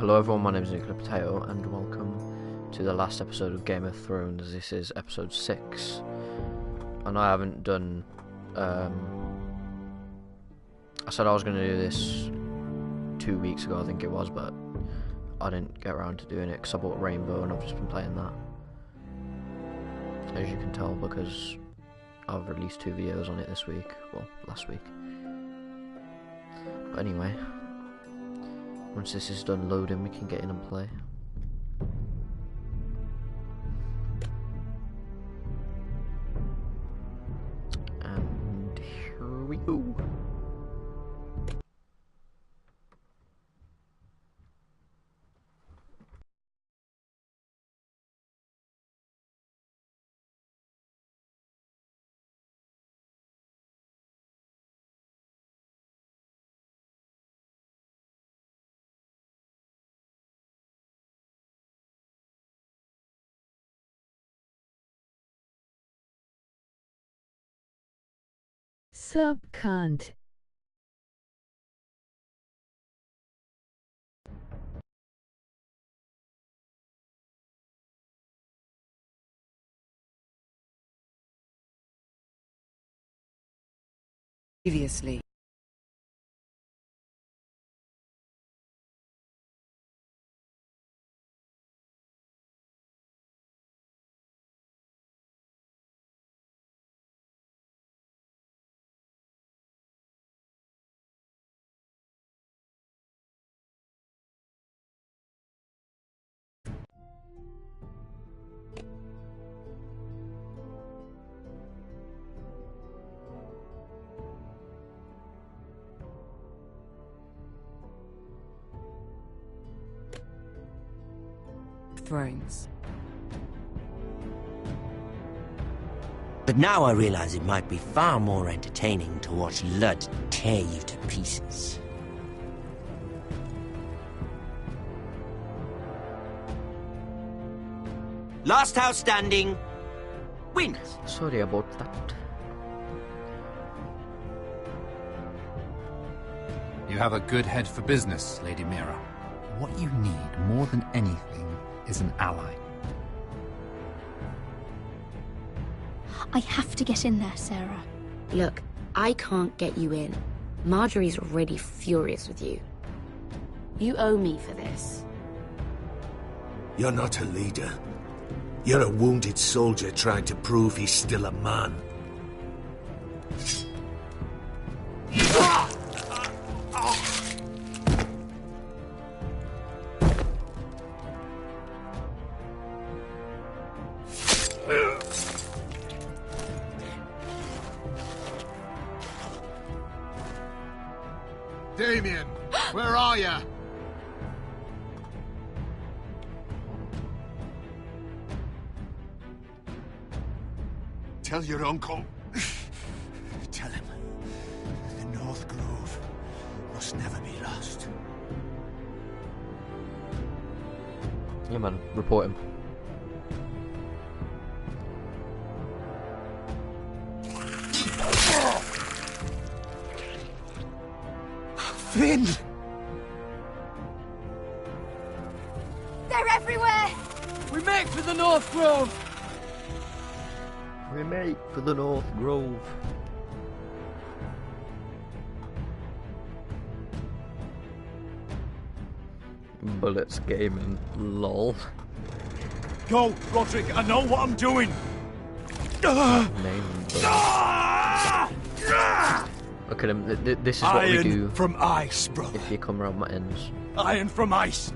Hello everyone, my name is Potato and welcome to the last episode of Game of Thrones. This is episode 6 and I haven't done I said I was going to do this 2 weeks ago, I think it was, but I didn't get around to doing it because I bought Rainbow and I've just been playing that, as you can tell, because I've released 2 videos on it this week, well, last week. But anyway, once this is done loading, we can get in and play. And here we go. Subcont. Previously. Thrones. But now I realize it might be far more entertaining to watch Lud tear you to pieces. Last house standing wins. Sorry about that. You have a good head for business, Lady Mira. What you need more than anything is an ally. I have to get in there, Sarah. Look, I can't get you in. Marjorie's already furious with you. You owe me for this. You're not a leader. You're a wounded soldier trying to prove he's still a man. Damien, where are you? Tell your uncle. Tell him the North Grove must never be lost. Yeah man, report him. Finn! They're everywhere! We make for the North Grove! We make for the North Grove. Bullets gaming, lol. Go, Roderick, I know what I'm doing! Name Look at him, this is what we do from ice, brother. if you come round my ends. Iron from ice.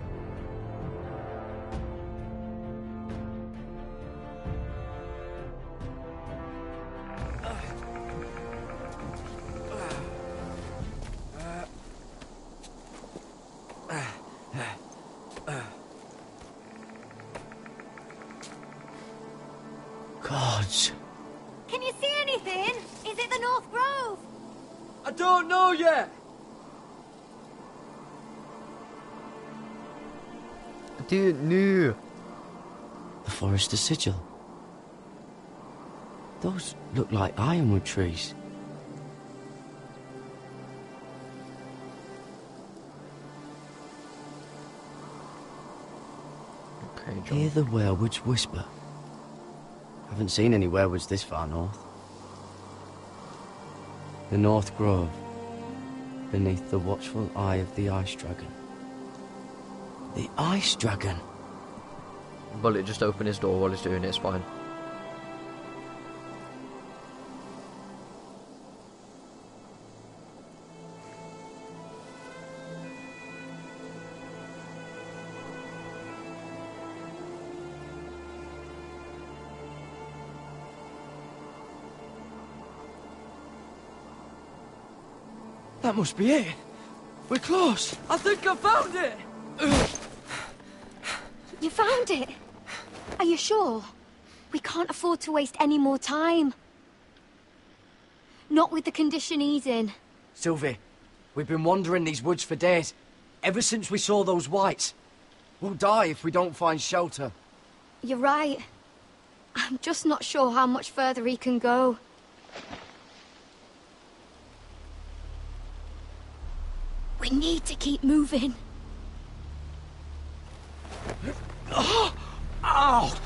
Gods. Can you see anything? Is it the North Grove? I don't know yet! Dude, no. The Forester Sigil. Those look like ironwood trees. Okay, John. Hear the werewolves whisper. Haven't seen any werewolves this far north. The North Grove, beneath the watchful eye of the Ice Dragon. The Ice Dragon? Bullet just opened his door while he's doing it, it's fine. That must be it. We're close. I think I found it. You found it? Are you sure? We can't afford to waste any more time. Not with the condition he's in. Sylvie, we've been wandering these woods for days. Ever since we saw those whites. We'll die if we don't find shelter. You're right. I'm just not sure how much further he can go. We need to keep moving. Ow!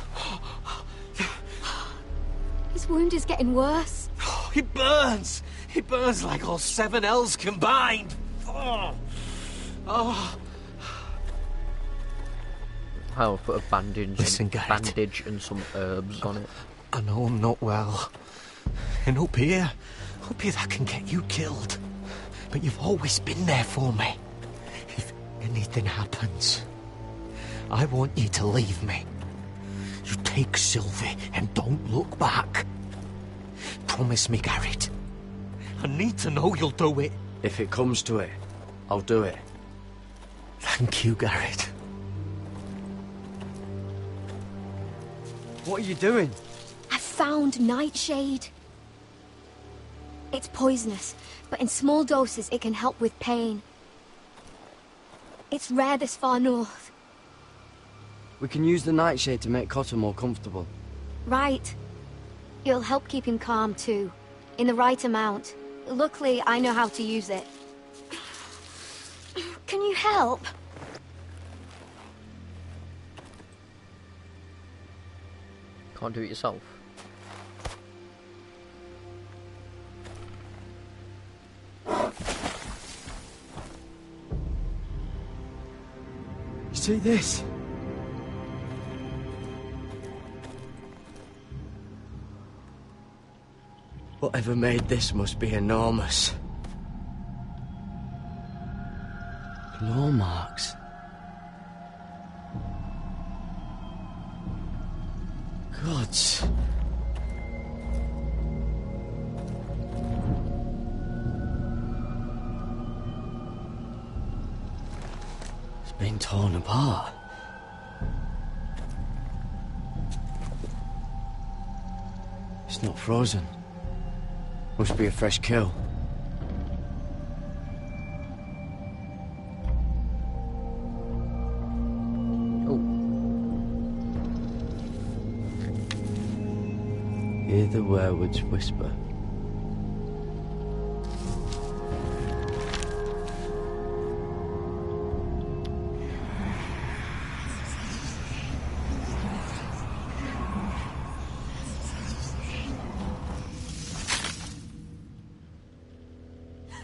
His wound is getting worse. He burns! He burns like all 7 L's combined! Oh. I'll put a bandage, Listen, Garrett. bandage and some herbs on it. I know I'm not well. And up here that can get you killed. But you've always been there for me. If anything happens, I want you to leave me. You take Sylvie and don't look back. Promise me, Garrett. I need to know you'll do it. If it comes to it, I'll do it. Thank you, Garrett. What are you doing? I found Nightshade. It's poisonous, but in small doses it can help with pain. It's rare this far north. We can use the nightshade to make Cotter more comfortable. Right. It'll help keep him calm too, in the right amount. Luckily, I know how to use it. Can you help? Can't do it yourself. You see this? Whatever made this must be enormous. Claw marks. Gods. It's been torn apart. It's not frozen. Must be a fresh kill. Hear the werewolves whisper.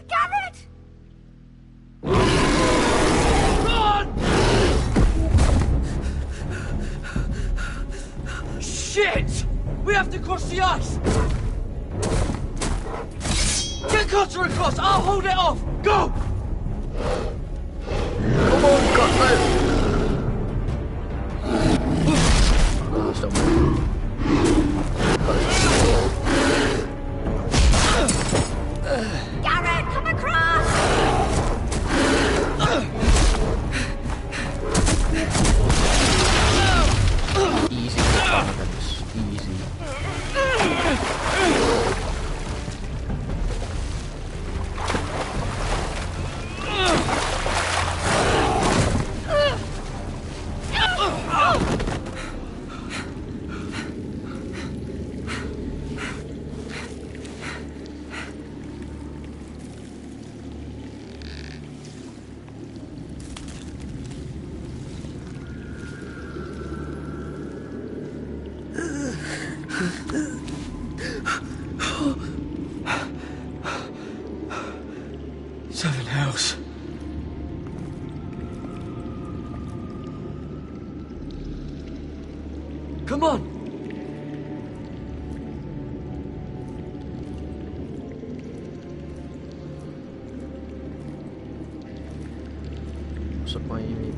Garrett! Shit! We have to cross the ice! Get Cutter across! I'll hold it off! Go! Come on, Cutter! Oh, stop. Garrett, come across! Easy, Barnabas. Easy. close. Come on! What's the point of me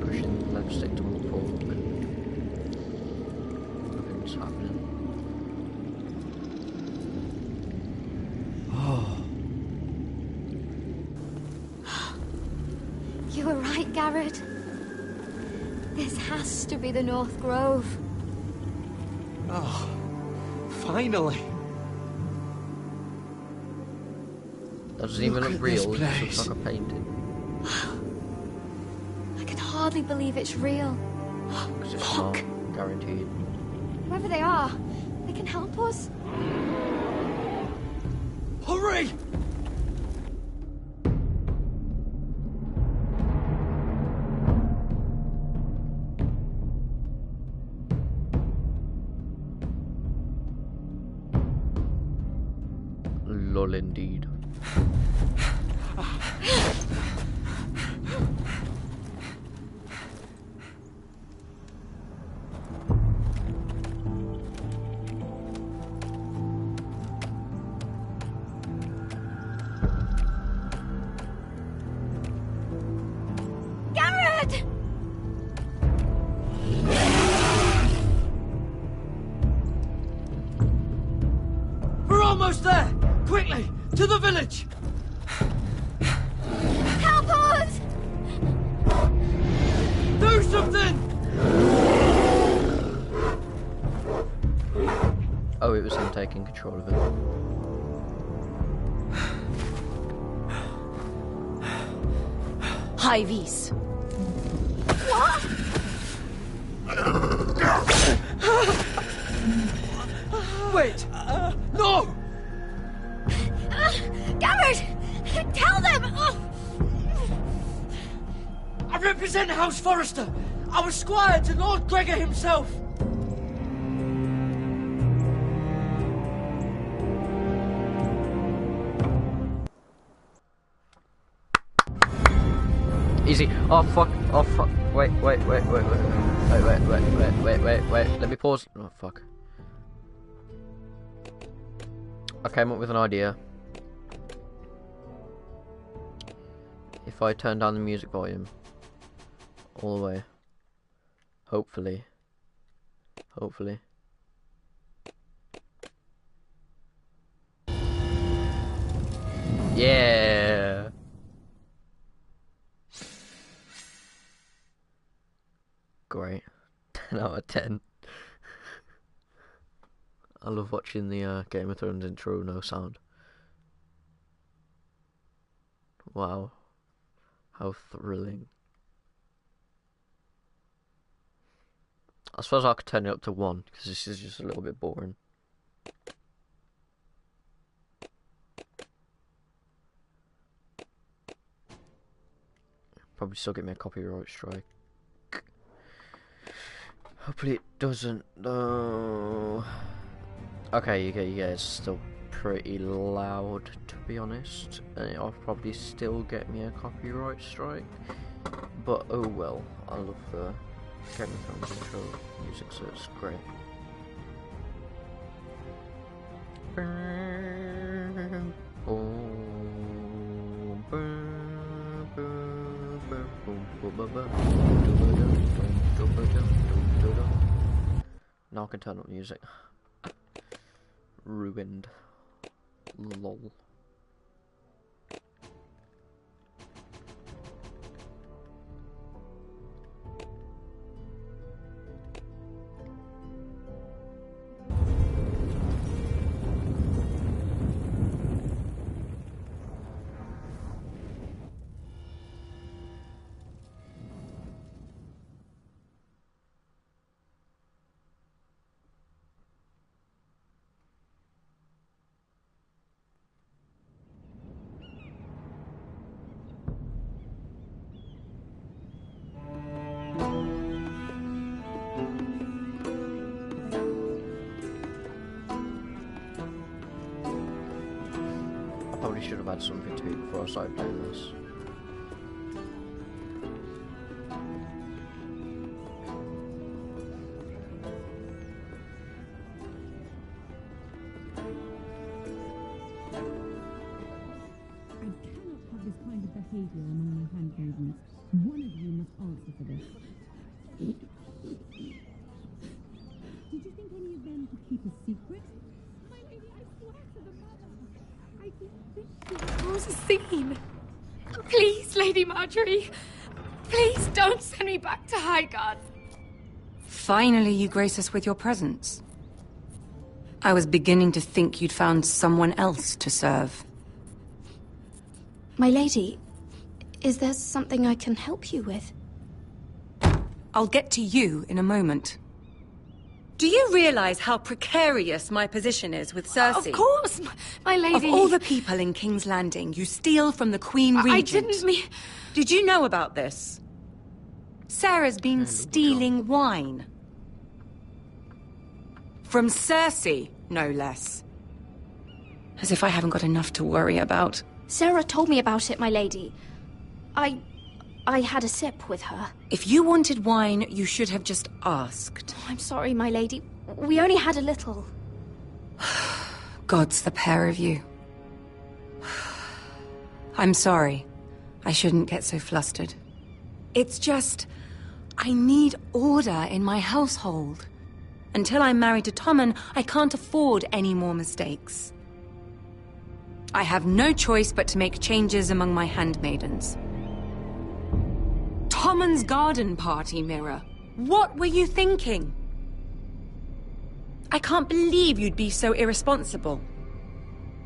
pushing the left stick to move forward when nothing's happening? You were right, Garrett. This has to be the North Grove. Oh, finally. That doesn't even Look look at real, this it looks place. like a painting. I can hardly believe it's real. Because it's Look! not guaranteed. Whoever they are, they can help us. Hurry! Lol, indeed. Garrett! We're almost there! Quickly! To the village! Help us! Do something! Oh, it was him taking control of it. High vis. What? Wait! No! Garrett! Tell them! I represent House Forrester! Our squire to Lord Gregor himself! Easy. Oh fuck. Oh fuck. Wait. Wait. Let me pause. Oh fuck. I came up with an idea. If I turn down the music volume all the way, hopefully. Yeah. Great. 10 out of 10. I love watching the Game of Thrones intro, no sound. Wow. How thrilling. I suppose I could turn it up to 1, because this is just a little bit boring. Probably still get me a copyright strike. Hopefully it doesn't, though. Okay, you guys it's still pretty loud, to be honest. And it'll probably still get me a copyright strike. But oh well, I love the Game of Thrones intro music, so it's great. Now I can turn up music. Ruined. Lol. Probably should have had something to eat before I started playing this. my handmaidens. One of you must answer for this. Did you think any of them could keep a secret? My lady, I swear to the mother. I didn't think she Cause a scene. Please, Lady Marjorie. Please don't send me back to Highgarden. Finally, you grace us with your presence. I was beginning to think you'd found someone else to serve. My lady, is there something I can help you with? I'll get to you in a moment. Do you realize how precarious my position is with Cersei? Of course, my lady. Of all the people in King's Landing, you steal from the Queen Regent. I didn't mean... Did you know about this? Sarah's been stealing wine. From Cersei, no less. As if I haven't got enough to worry about. Sarah told me about it, my lady. I had a sip with her. If you wanted wine, you should have just asked. I'm sorry, my lady. We only had a little. Gods, the pair of you. I'm sorry. I shouldn't get so flustered. It's just... I need order in my household. Until I'm married to Tommen, I can't afford any more mistakes. I have no choice but to make changes among my handmaidens. Tommen's garden party, Mira. What were you thinking? I can't believe you'd be so irresponsible.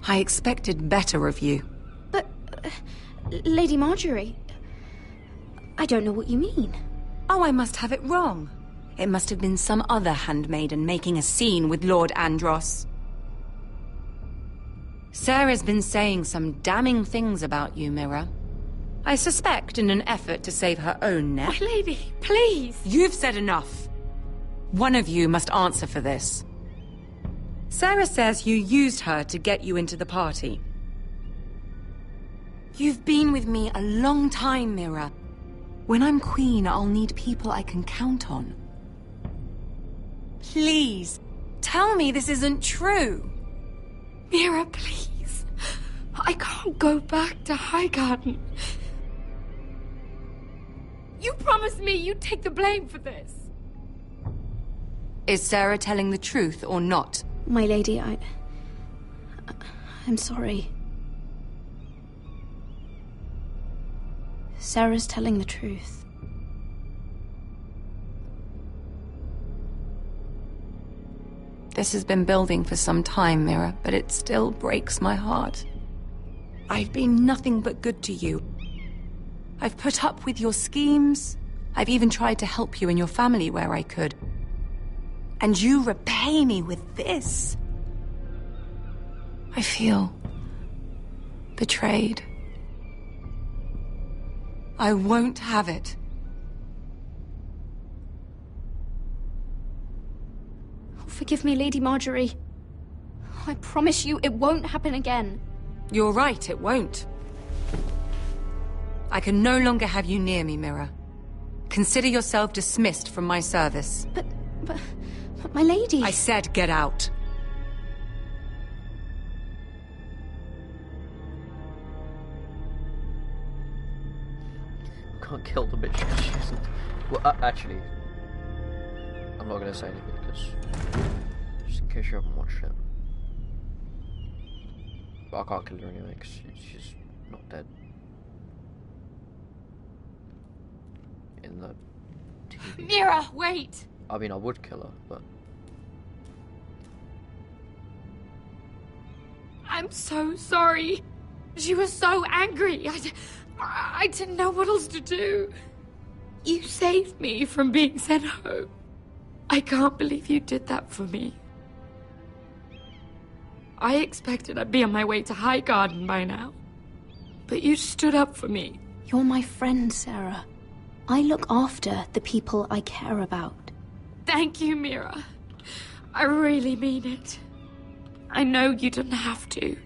I expected better of you. But, Lady Marjorie, I don't know what you mean. Oh, I must have it wrong. It must have been some other handmaiden making a scene with Lord Andros. Sarah's been saying some damning things about you, Mira. I suspect in an effort to save her own neck. My lady, please! You've said enough. One of you must answer for this. Sarah says you used her to get you into the party. You've been with me a long time, Mira. When I'm queen, I'll need people I can count on. Please, tell me this isn't true. Mira, please. I can't go back to Highgarden. You promised me you'd take the blame for this. Is Sarah telling the truth or not? My lady, I'm sorry. Sarah's telling the truth. This has been building for some time, Mira, but it still breaks my heart. I've been nothing but good to you. I've put up with your schemes. I've even tried to help you and your family where I could. And you repay me with this. I feel betrayed. I won't have it. Forgive me, Lady Marjorie. I promise you it won't happen again. You're right, it won't. I can no longer have you near me, Mira. Consider yourself dismissed from my service. But my lady... I said get out. Can't kill the bitch because she isn't... Well, actually... I'm not gonna say anything because... Just in case you haven't watched it. But I can't kill her anyway because she's not dead. In the TV. Mira, wait! I mean, I would kill her, but... I'm so sorry. She was so angry. I didn't know what else to do. You saved me from being sent home. I can't believe you did that for me. I expected I'd be on my way to Highgarden by now. But you stood up for me. You're my friend, Sarah. I look after the people I care about. Thank you, Mira. I really mean it. I know you didn't have to.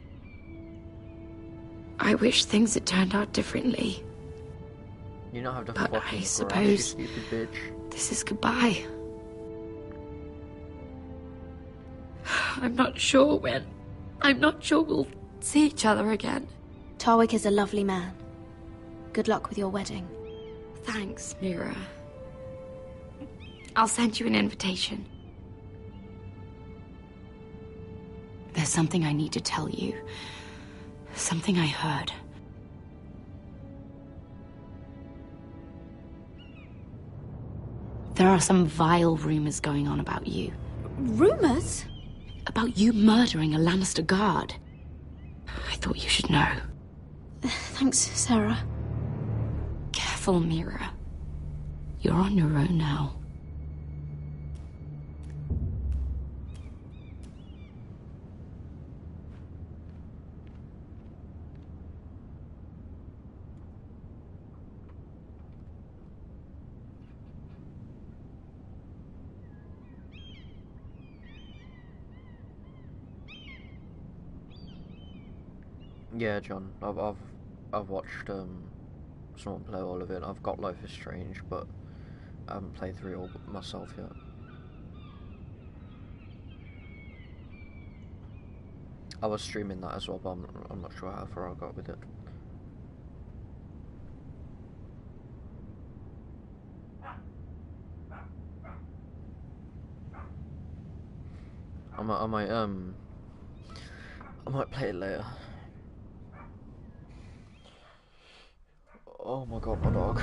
I wish things had turned out differently. You not have to but fucking I suppose crash, you stupid bitch. This is goodbye. I'm not sure when. I'm not sure we'll see each other again. Tarwick is a lovely man. good luck with your wedding. Thanks, Mira. I'll send you an invitation. There's something I need to tell you. Something I heard. There are some vile rumors going on about you. Rumors? About you murdering a Lannister guard. I thought you should know. Thanks, Sarah. Careful, Mira. You're on your own now. Yeah, John. I've watched someone play all of it. I've got Life is Strange, but I haven't played through it all myself yet. I was streaming that as well, but I'm not sure how far I got with it. I might play it later. Oh my god, my dog.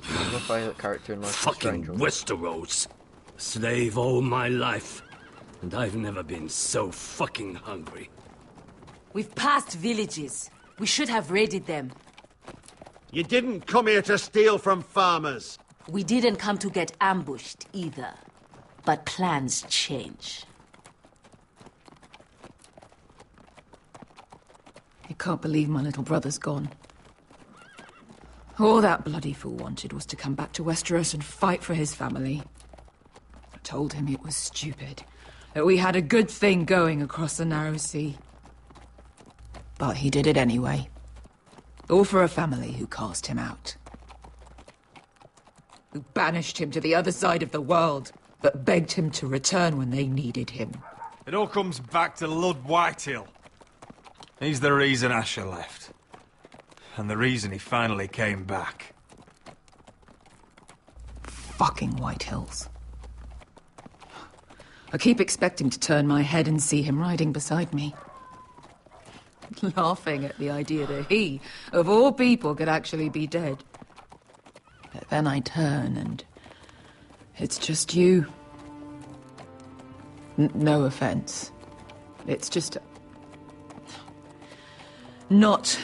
Who's my favourite character in Life is Fucking Strange? Westeros. Slave all my life. And I've never been so fucking hungry. We've passed villages. We should have raided them. You didn't come here to steal from farmers. We didn't come to get ambushed either. But plans change. I can't believe my little brother's gone. All that bloody fool wanted was to come back to Westeros and fight for his family. I told him it was stupid, that we had a good thing going across the narrow sea. But he did it anyway. All for a family who cast him out. Who banished him to the other side of the world, but begged him to return when they needed him. It all comes back to Lord Whitehill. He's the reason Asher left. And the reason he finally came back. Fucking White Hills. I keep expecting to turn my head and see him riding beside me. Laughing at the idea that he, of all people, could actually be dead. But then I turn and it's just you. No offense. It's just... not...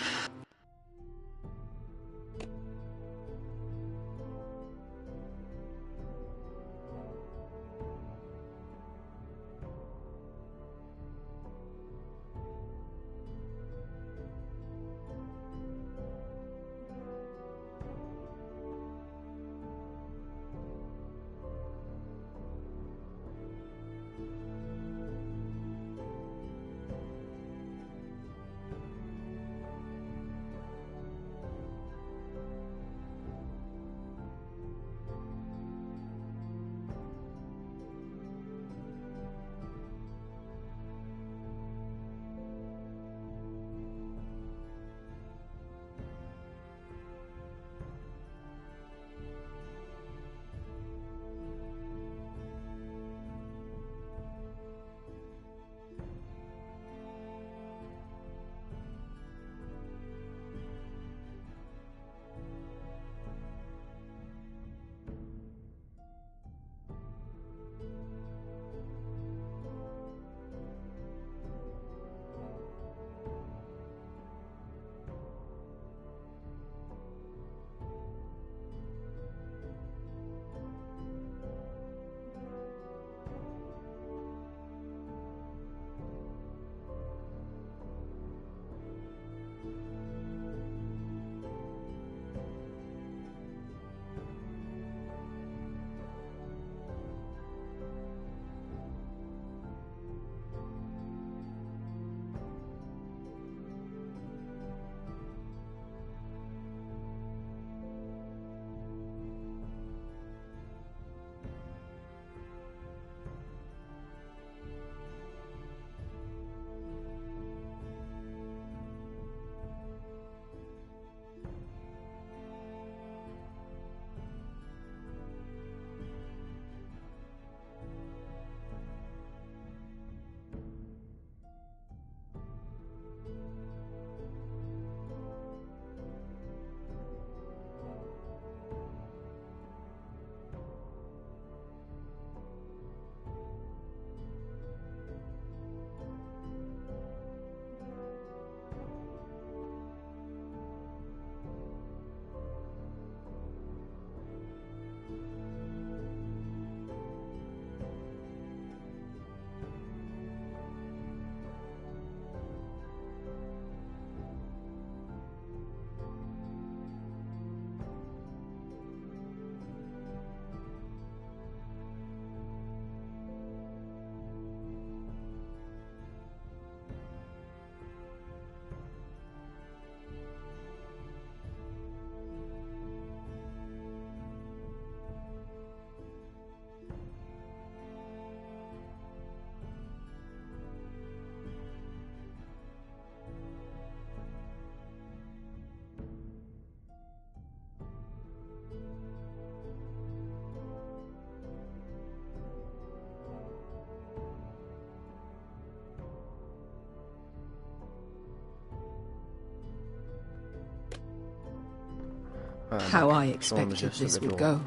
how I expected this would go.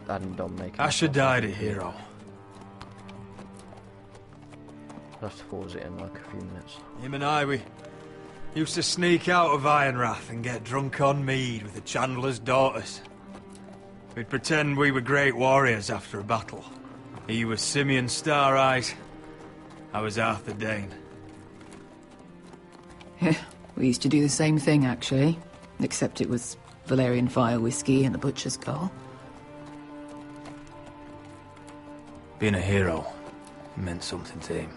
And don't make Asher died a hero. I'll have to pause it in like a few minutes. Him and I, we used to sneak out of Ironrath and get drunk on mead with the Chandler's daughters. We'd pretend we were great warriors after a battle. He was Simeon Star-Eyes. I was Arthur Dane. Yeah, we used to do the same thing, actually. Except it was Valerian fire whiskey and the butcher's skull. Being a hero meant something to him.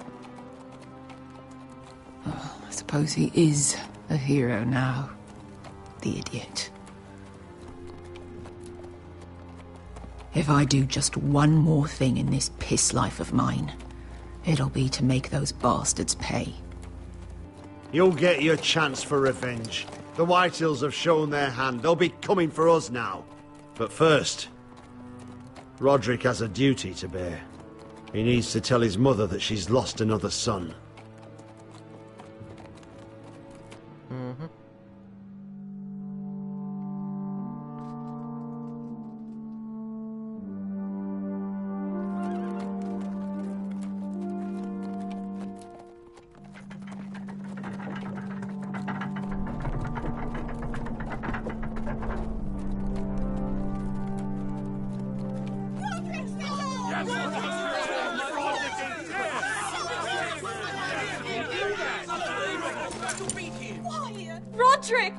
Oh, I suppose he is a hero now. The idiot. If I do just one more thing in this piss life of mine, it'll be to make those bastards pay. You'll get your chance for revenge. The Whitehills have shown their hand. They'll be coming for us now. But first, Roderick has a duty to bear. He needs to tell his mother that she's lost another son. Mm-hmm. Roderick!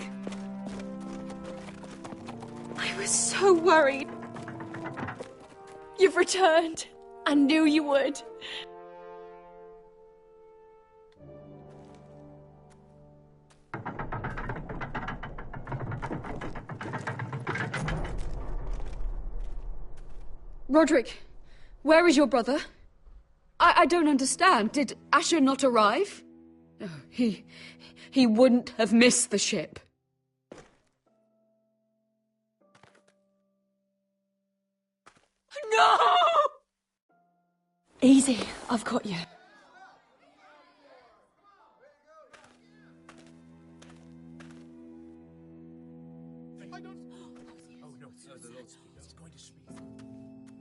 I was so worried. You've returned. I knew you would. Roderick, where is your brother? I don't understand. Did Asher not arrive? Oh, he wouldn't have missed the ship. No! Easy, I've got you.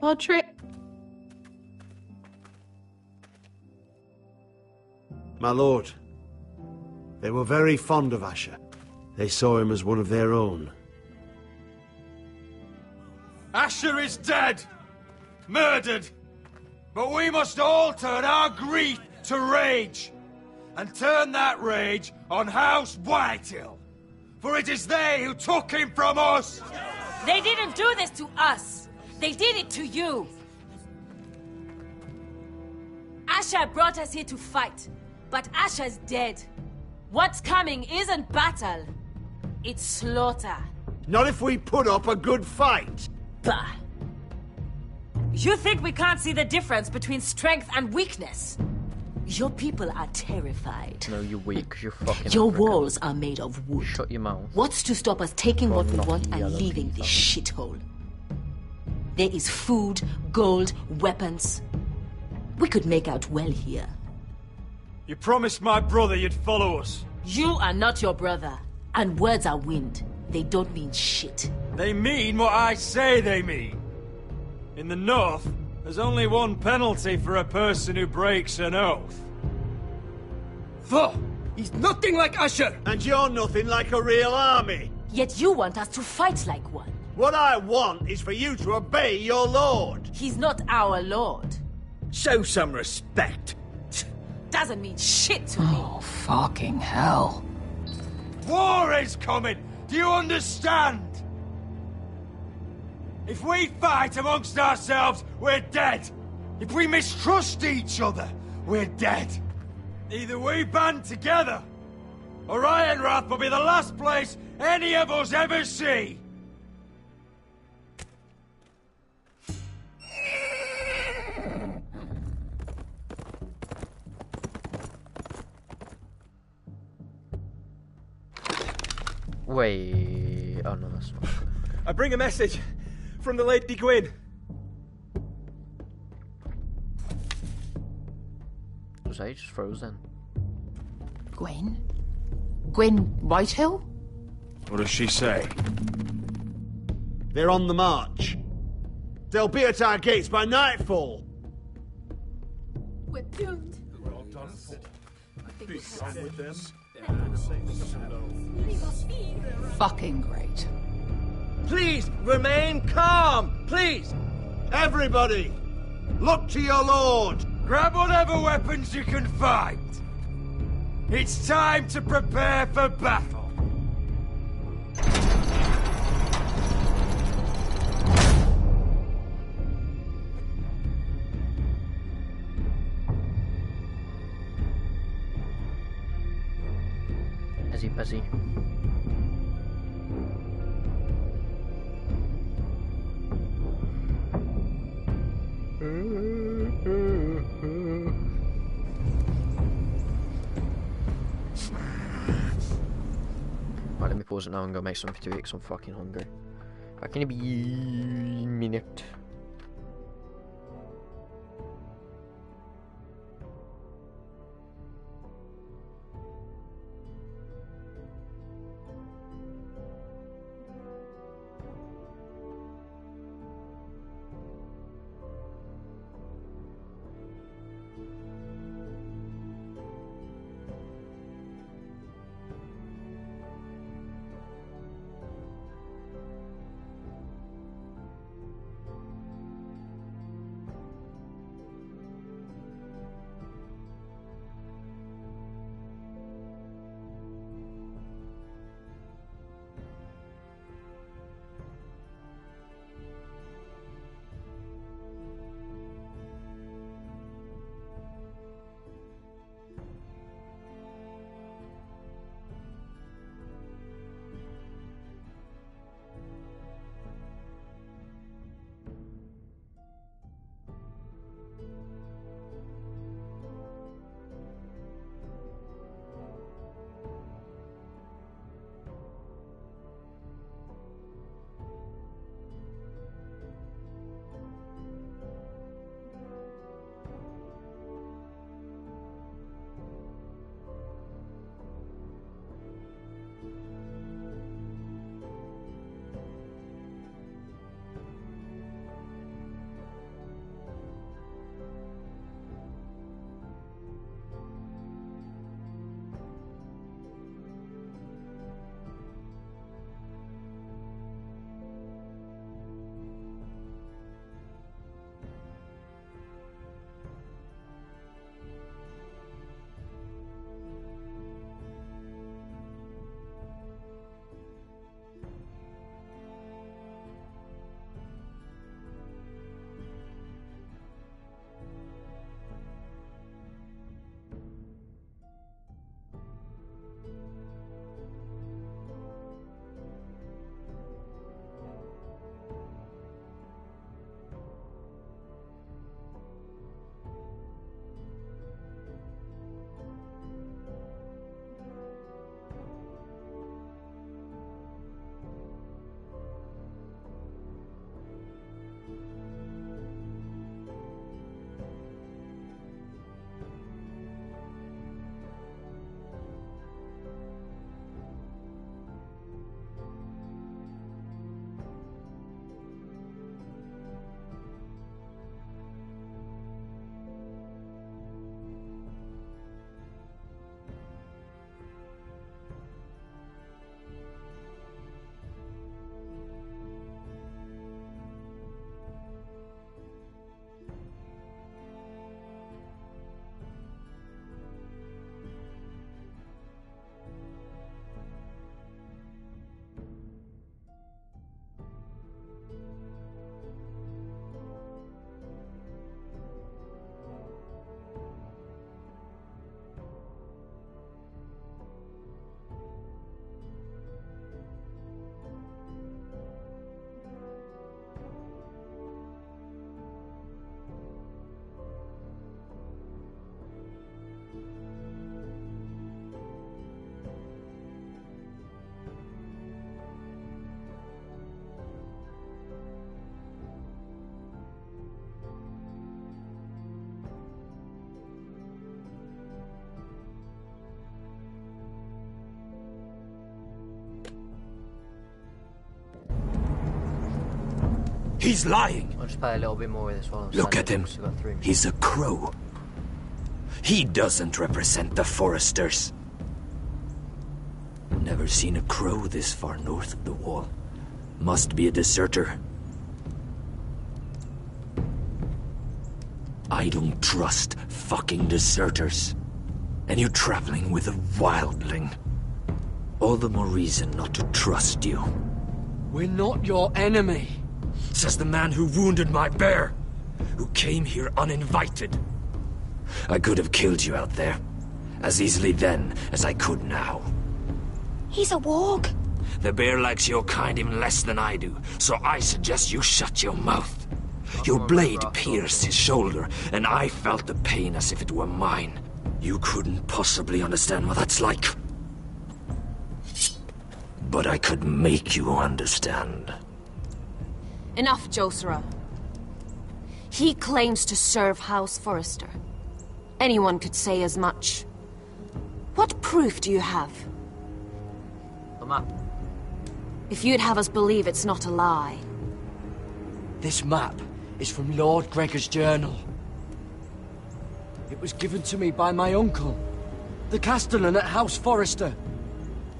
Roderick. My lord, they were very fond of Asher. They saw him as one of their own. Asher is dead! Murdered! But we must all turn our grief to rage! And turn that rage on House Whitehill! For it is they who took him from us! They didn't do this to us! They did it to you! Asher brought us here to fight, but Asher's dead. What's coming isn't battle, it's slaughter. Not if we put up a good fight! Bah! You think we can't see the difference between strength and weakness? Your people are terrified. No, you're weak. You're fucking Your African. walls are made of wood. Shut your mouth. What's to stop us taking what we Not want yellow and leaving people. this shithole? There is food, gold, weapons. We could make out well here. You promised my brother you'd follow us. You are not your brother. And words are wind. They don't mean shit. They mean what I say they mean. In the North, there's only one penalty for a person who breaks an oath. He's nothing like Asher! And you're nothing like a real army! Yet you want us to fight like one. What I want is for you to obey your lord! He's not our lord. Show some respect! Doesn't mean shit to me. Oh, fucking hell. War is coming! Do you understand? If we fight amongst ourselves, we're dead. If we mistrust each other, we're dead. Either we band together, or Ironrath will be the last place any of us ever see. Wait. Oh no, that's not. I bring a message from the Lady Gwyn. Was I just frozen? Gwyn? Gwyn Whitehill? What does she say? They're on the march. They'll be at our gates by nightfall. We're doomed. We're all done for. Be done with them. Fucking great. Please, remain calm! Please! Everybody! Look to your lord! Grab whatever weapons you can find. It's time to prepare for battle. Easy peasy. Right, let me pause it now and go make something to eat because I'm fucking hungry. Back in a minute. He's lying. I'll just play a little bit more with this one. Look at him. He's a crow. He doesn't represent the Foresters. Never seen a crow this far north of the wall. Must be a deserter. I don't trust fucking deserters. And you traveling with a wildling. All the more reason not to trust you. We're not your enemy. Says the man who wounded my bear. Who came here uninvited. I could have killed you out there. As easily then as I could now. He's a warg. The bear likes your kind even less than I do, so I suggest you shut your mouth. Your blade pierced his shoulder, and I felt the pain as if it were mine. You couldn't possibly understand what that's like. But I could make you understand. Enough, Josera. He claims to serve House Forrester. Anyone could say as much. What proof do you have? The map. If you'd have us believe it's not a lie. This map is from Lord Gregor's journal. It was given to me by my uncle, the castellan at House Forrester.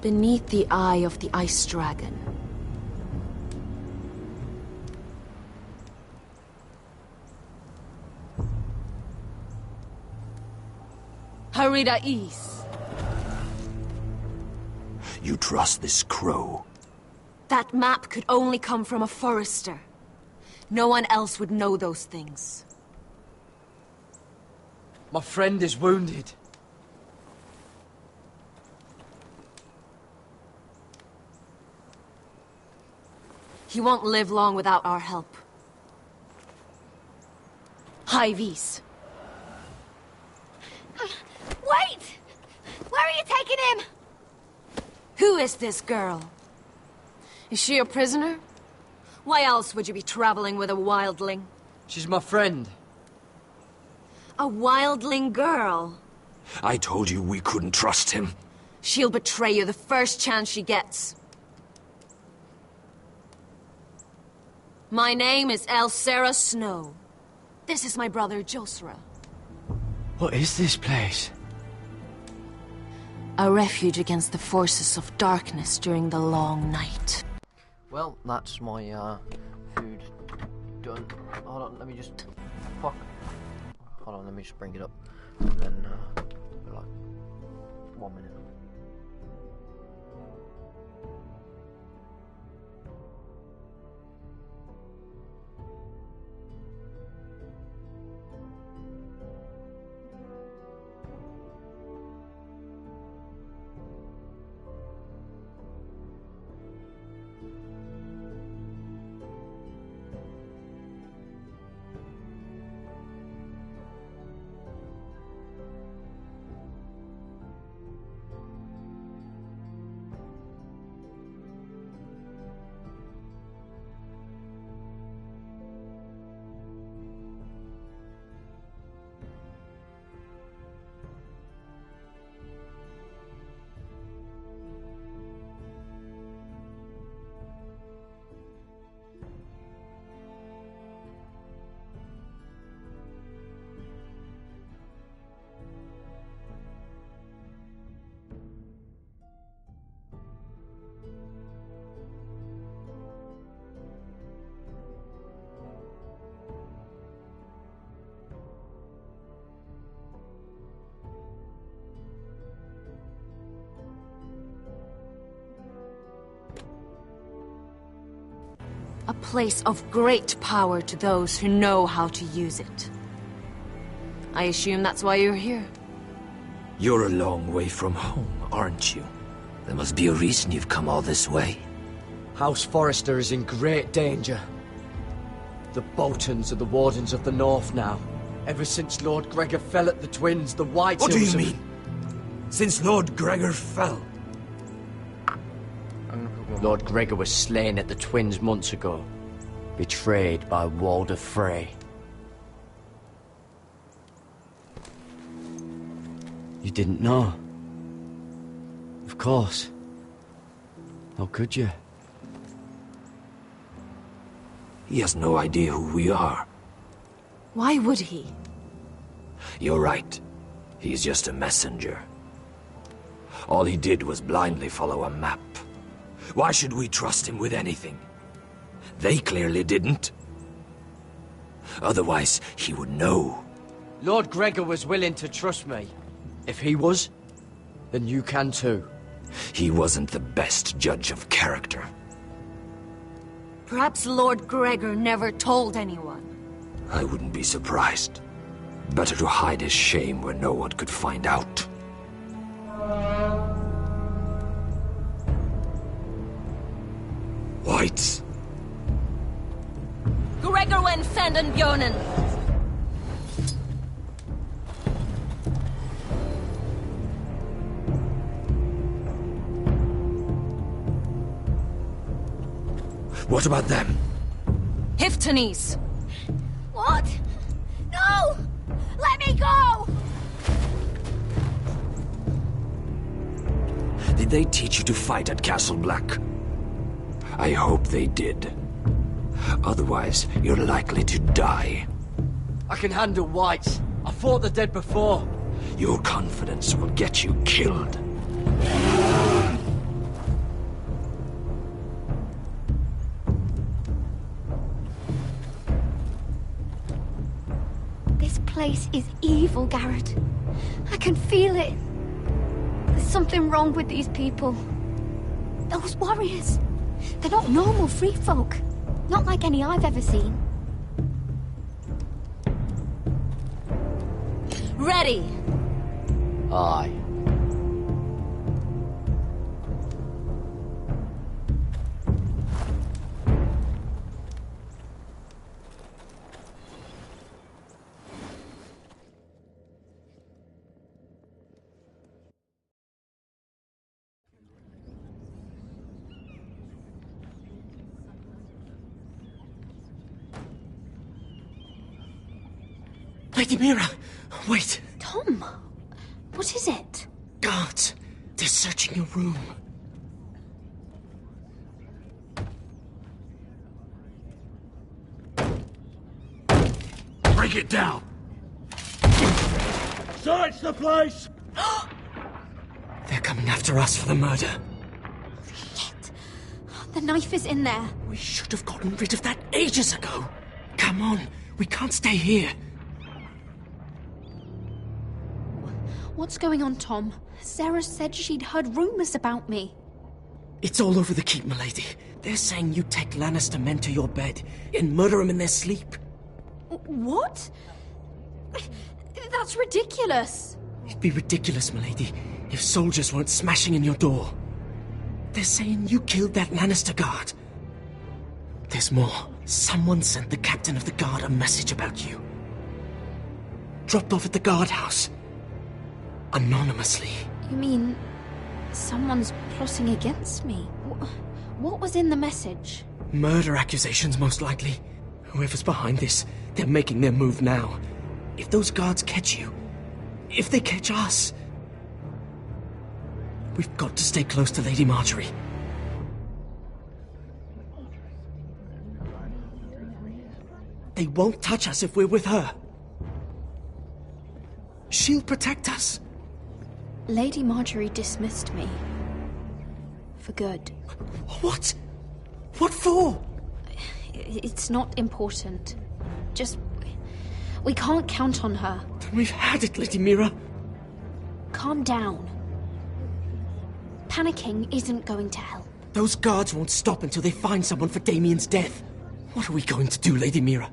Beneath the eye of the Ice Dragon. Harida East. You trust this crow? That map could only come from a Forrester. No one else would know those things. My friend is wounded. He won't live long without our help. High Vis. Wait! Where are you taking him? Who is this girl? Is she a prisoner? Why else would you be traveling with a wildling? She's my friend. A wildling girl? I told you we couldn't trust him. She'll betray you the first chance she gets. My name is Elsera Snow. This is my brother, Josera. What is this place? A refuge against the forces of darkness during the long night. Well, that's my food done. Hold on, let me just... Fuck. Hold on, let me just bring it up. And then, like, 1 minute. A place of great power to those who know how to use it. I assume that's why you're here. You're a long way from home, aren't you? There must be a reason you've come all this way. House Forrester is in great danger. The Boltons are the Wardens of the North now. Ever since Lord Gregor fell at the Twins, the White What do you Hills mean? Since Lord Gregor fell? Lord Gregor was slain at the Twins months ago. Betrayed by Walder Frey. You didn't know? Of course. How could you? He has no idea who we are. Why would he? You're right. He's just a messenger. All he did was blindly follow a map. Why should we trust him with anything? They clearly didn't. Otherwise, he would know. Lord Gregor was willing to trust me. If he was, then you can too. He wasn't the best judge of character. Perhaps Lord Gregor never told anyone. I wouldn't be surprised. Better to hide his shame where no one could find out. Whites. Gregor went Fanden Björnen. What about them? Hiftanes. What? No! Let me go! Did they teach you to fight at Castle Black? I hope they did. Otherwise, you're likely to die. I can handle whites. I fought the dead before. Your confidence will get you killed. This place is evil, Garrett. I can feel it. There's something wrong with these people. Those warriors. They're not normal free folk. Not like any I've ever seen. Ready. Aye. Lady Mira, wait. Tom, what is it? Guards, they're searching your room. Break it down! Search the place! They're coming after us for the murder. Shit. The knife is in there. We should have gotten rid of that ages ago. Come on, we can't stay here. What's going on, Tom? Sarah said she'd heard rumors about me. It's all over the keep, milady. They're saying you take Lannister men to your bed and murder them in their sleep. What? That's ridiculous. It'd be ridiculous, milady, if soldiers weren't smashing in your door. They're saying you killed that Lannister guard. There's more. Someone sent the captain of the guard a message about you. Dropped off at the guardhouse. Anonymously. You mean someone's plotting against me? What was in the message? Murder accusations, most likely. Whoever's behind this, they're making their move now. If those guards catch you, if they catch us, we've got to stay close to Lady Marjorie. They won't touch us if we're with her. She'll protect us. Lady Marjorie dismissed me. For good. What? What for? It's not important. Just... we can't count on her. Then we've had it, Lady Mira. Calm down. Panicking isn't going to help. Those guards won't stop until they find someone for Damien's death. What are we going to do, Lady Mira?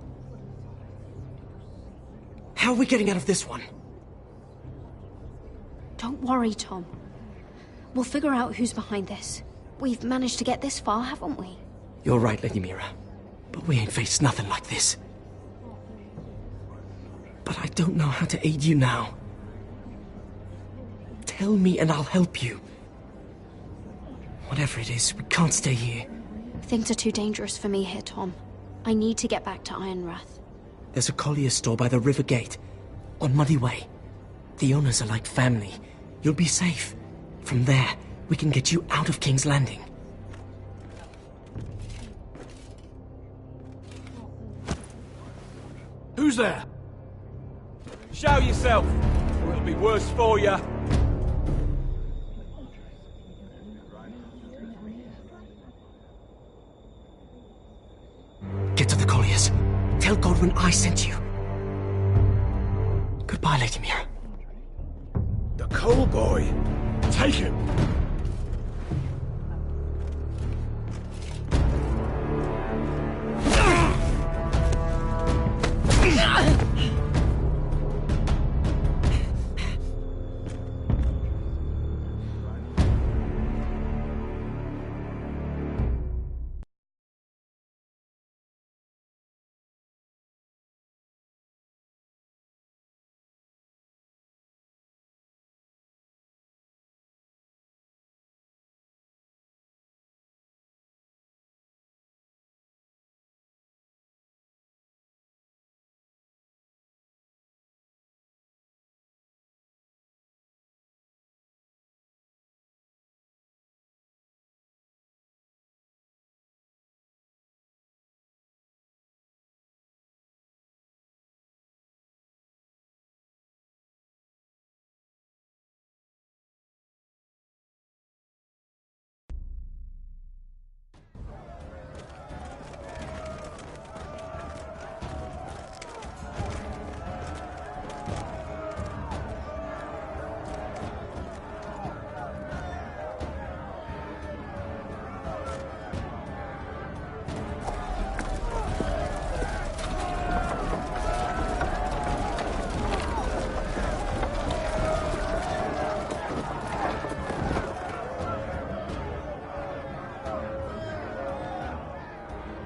How are we getting out of this one? Don't worry, Tom. We'll figure out who's behind this. We've managed to get this far, haven't we? You're right, Lady Mira. But we ain't faced nothing like this. But I don't know how to aid you now. Tell me and I'll help you. Whatever it is, we can't stay here. Things are too dangerous for me here, Tom. I need to get back to Ironrath. There's a collier's store by the river gate. On Muddy Way. The owners are like family. You'll be safe. From there, we can get you out of King's Landing. Who's there? Show yourself, or it'll be worse for you. Get to the colliers. Tell Godwin I sent you. Goodbye, Lady Mira. The coal boy. Take him.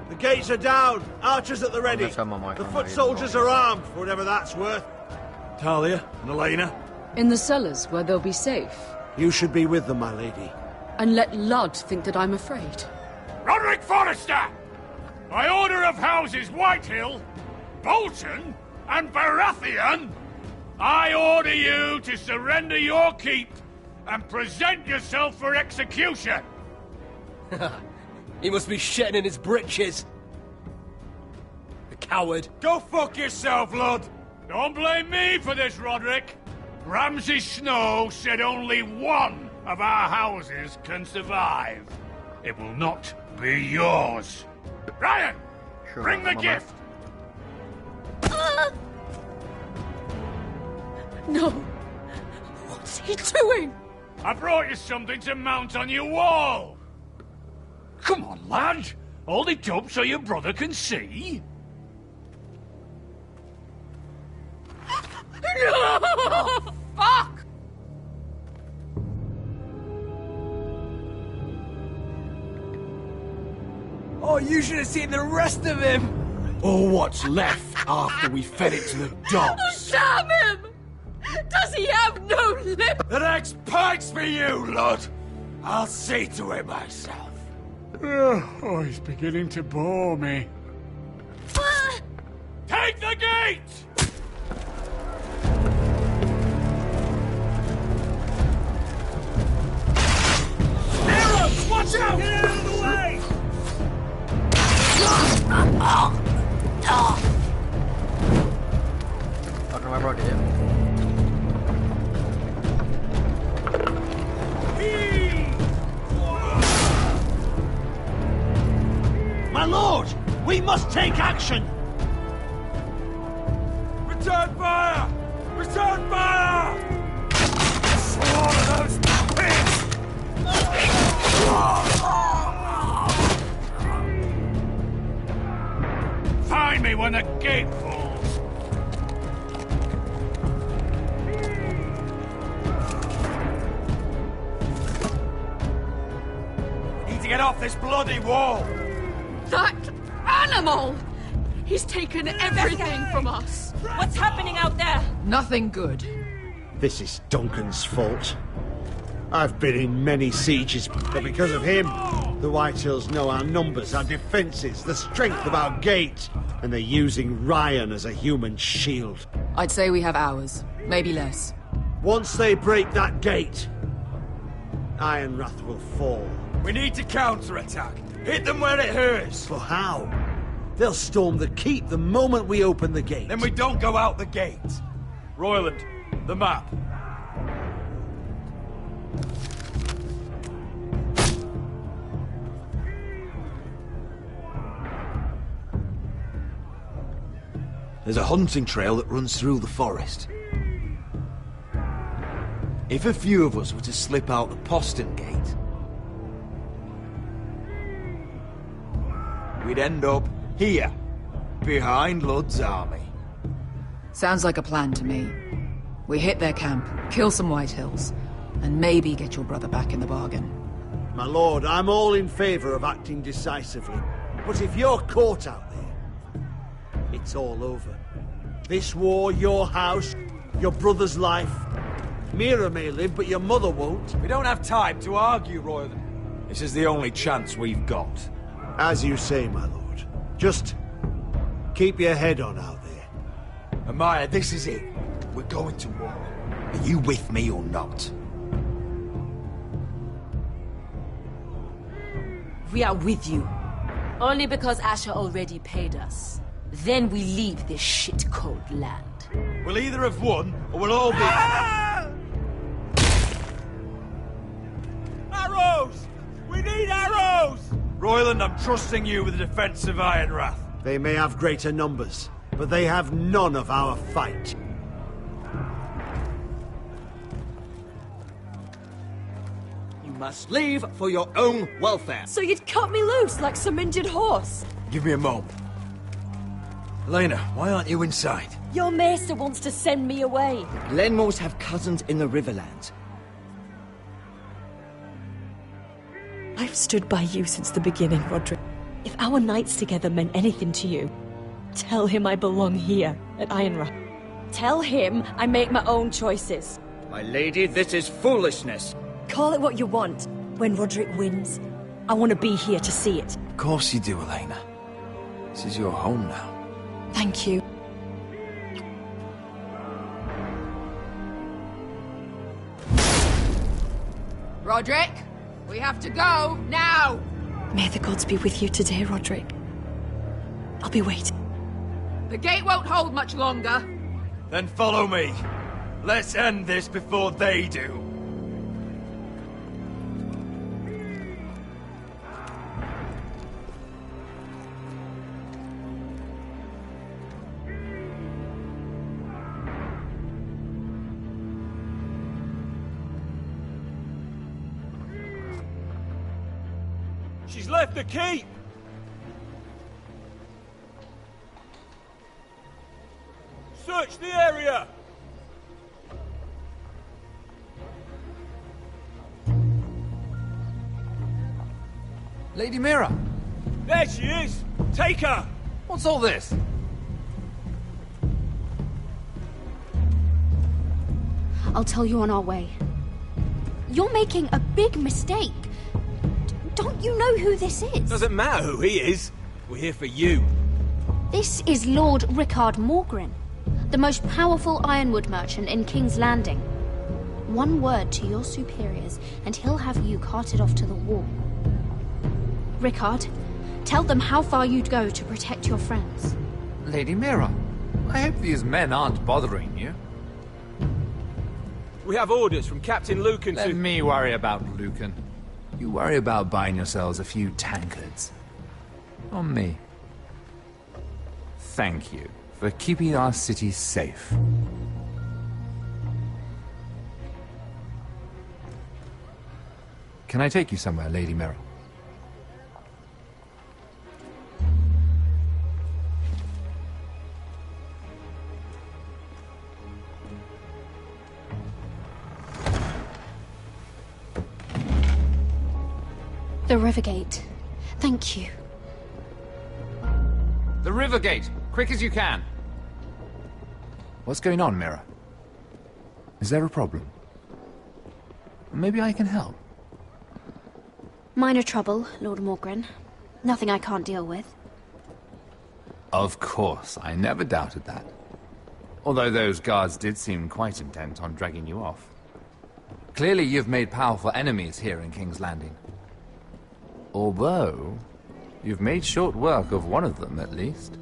The gates are down. Archers at the ready. turn my mic The on, foot maybe. soldiers are armed, for whatever that's worth. Talia and Elena? In the cellars, where they'll be safe. You should be with them, my lady. And let Ludd think that I'm afraid. Roderick Forrester! By order of Houses Whitehill, Bolton, and Baratheon, I order you to surrender your keep and present yourself for execution. He must be shitting in his britches. The coward. Go fuck yourself, Lud. Don't blame me for this, Roderick. Ramsay Snow said only one of our houses can survive. It will not be yours. Ryan, bring the gift. No. What's he doing? I brought you something to mount on your wall. Come on, lad. Hold it up so your brother can see. No! Fuck! Oh, you should have seen the rest of him! Or what's left after we fed it to the dogs. Damn him! Does he have no lip? The next pike's for you, Lud. I'll see to it myself. Oh, he's beginning to bore me. Take the gate! Arrows! Watch out! Get out of the way! I can remember I did it. My lord! We must take action! Return fire! Return fire! Slaughter those pigs! Find me when the gate falls! Need to get off this bloody wall! That animal! He's taken everything from us. What's happening out there? Nothing good. This is Duncan's fault. I've been in many sieges, but because of him, the Whitehills know our numbers, our defences, the strength of our gate, and they're using Ryan as a human shield. I'd say we have hours, maybe less. Once they break that gate, Ironrath will fall. We need to counterattack. Hit them where it hurts. But how? They'll storm the keep the moment we open the gate. Then we don't go out the gate. Royland, the map. There's a hunting trail that runs through the forest. If a few of us were to slip out the postern gate, we'd end up here, behind Lud's army. Sounds like a plan to me. We hit their camp, kill some White Hills, and maybe get your brother back in the bargain. My lord, I'm all in favour of acting decisively. But if you're caught out there, it's all over. This war, your house, your brother's life. Mira may live, but your mother won't. We don't have time to argue, Royland. This is the only chance we've got. As you say, my lord. Just keep your head on out there. Amaya, this is it. We're going to war. Are you with me or not? We are with you. Only because Asher already paid us. Then we leave this shit-cold land. We'll either have won, or we'll all be... Arrows! We need arrows! Royland, I'm trusting you with the defense of Ironrath. They may have greater numbers, but they have none of our fight. You must leave for your own welfare. So you'd cut me loose like some injured horse? Give me a moment. Elena, why aren't you inside? Your maester wants to send me away. Glenmores have cousins in the Riverlands. I've stood by you since the beginning, Roderick. If our nights together meant anything to you, tell him I belong here, at Ironrath. Tell him I make my own choices. My lady, this is foolishness. Call it what you want. When Roderick wins, I want to be here to see it. Of course you do, Elena. This is your home now. Thank you. Roderick, we have to go, now! May the gods be with you today, Roderick. I'll be waiting. The gate won't hold much longer. Then follow me. Let's end this before they do. She's left the keep! Search the area! Lady Mira! There she is! Take her! What's all this? I'll tell you on our way. You're making a big mistake. Don't you know who this is? Doesn't matter who he is. We're here for you. This is Lord Rickard Morgren, the most powerful ironwood merchant in King's Landing. One word to your superiors, and he'll have you carted off to the wall. Rickard, tell them how far you'd go to protect your friends. Lady Mira, I hope these men aren't bothering you. We have orders from Captain Lucan Let me worry about Lucan. You worry about buying yourselves a few tankards. On me. Thank you for keeping our city safe. Can I take you somewhere, Lady Mira? The Rivergate. Thank you. The Rivergate! Quick as you can! What's going on, Mira? Is there a problem? Maybe I can help. Minor trouble, Lord Morgren. Nothing I can't deal with. Of course, I never doubted that. Although those guards did seem quite intent on dragging you off. Clearly you've made powerful enemies here in King's Landing. Although, You've made short work of one of them, at least.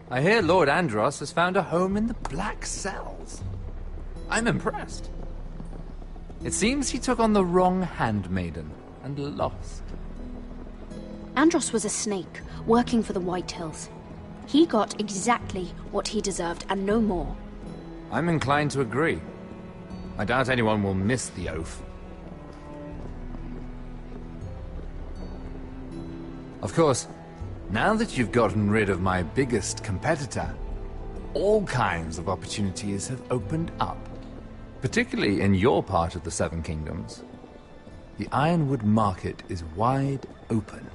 I hear Lord Andros has found a home in the Black Cells. I'm impressed. It seems he took on the wrong handmaiden and lost. Andros was a snake, working for the White Hills. He got exactly what he deserved, and no more. I'm inclined to agree. I doubt anyone will miss the oath. Of course, now that you've gotten rid of my biggest competitor, all kinds of opportunities have opened up. Particularly in your part of the Seven Kingdoms. The Ironwood market is wide open.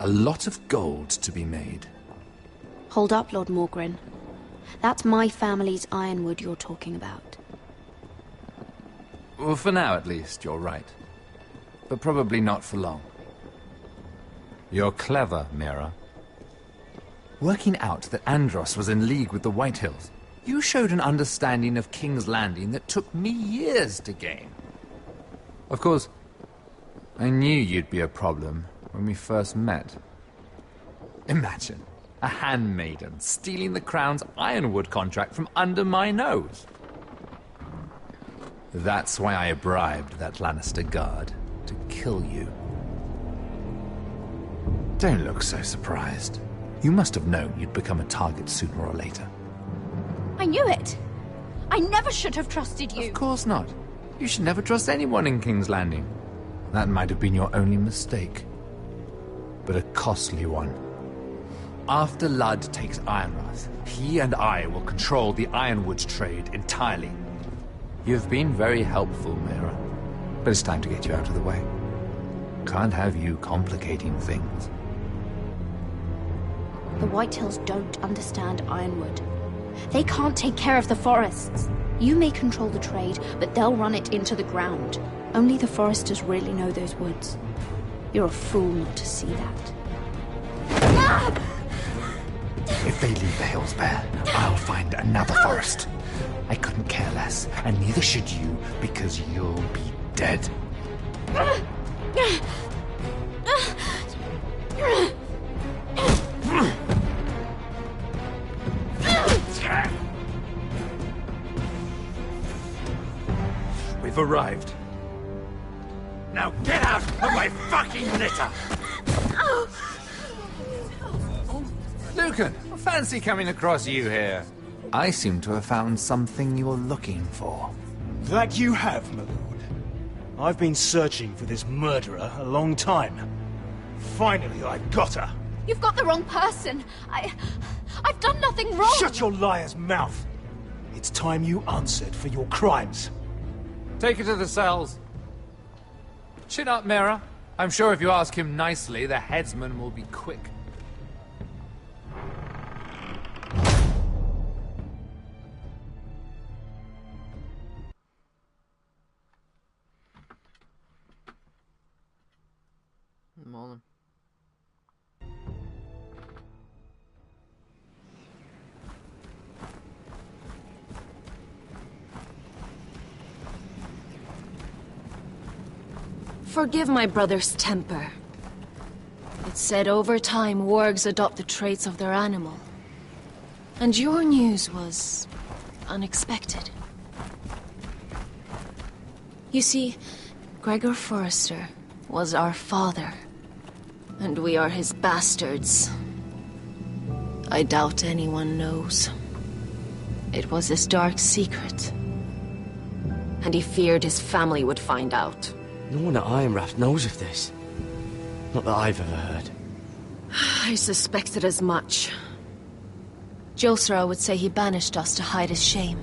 A lot of gold to be made. Hold up, Lord Morgren. That's my family's Ironwood you're talking about. Well, for now at least, you're right. But probably not for long. You're clever, Mira. Working out that Andros was in league with the White Hills, you showed an understanding of King's Landing that took me years to gain. Of course, I knew you'd be a problem when we first met. Imagine a handmaiden stealing the Crown's Ironwood contract from under my nose. That's why I bribed that Lannister guard to kill you. Don't look so surprised. You must have known you'd become a target sooner or later. I knew it! I never should have trusted you! Of course not. You should never trust anyone in King's Landing. That might have been your only mistake. But a costly one. After Ludd takes Ironrath, he and I will control the Ironwood trade entirely. You've been very helpful, Mira. But it's time to get you out of the way. Can't have you complicating things. The White Hills don't understand Ironwood. They can't take care of the forests. You may control the trade, but they'll run it into the ground. Only the foresters really know those woods. You're a fool not to see that. If they leave the hills bare, I'll find another forest. I couldn't care less, and neither should you, because you'll be dead. We've arrived. Now get out of my fucking litter! Lucan, fancy coming across you here. I seem to have found something you're looking for. That you have, my lord. I've been searching for this murderer a long time. Finally, I've got her. You've got the wrong person. I've done nothing wrong. Shut your liar's mouth. It's time you answered for your crimes. Take her to the cells. Chin up, Mira. I'm sure if you ask him nicely, the headsman will be quick. Morning. Forgive my brother's temper. It's said over time wargs adopt the traits of their animal. And your news was unexpected. You see, Gregor Forrester was our father, and we are his bastards. I doubt anyone knows. It was his dark secret, and he feared his family would find out. No one at Ironrath knows of this. Not that I've ever heard. I suspected as much. Josra would say he banished us to hide his shame.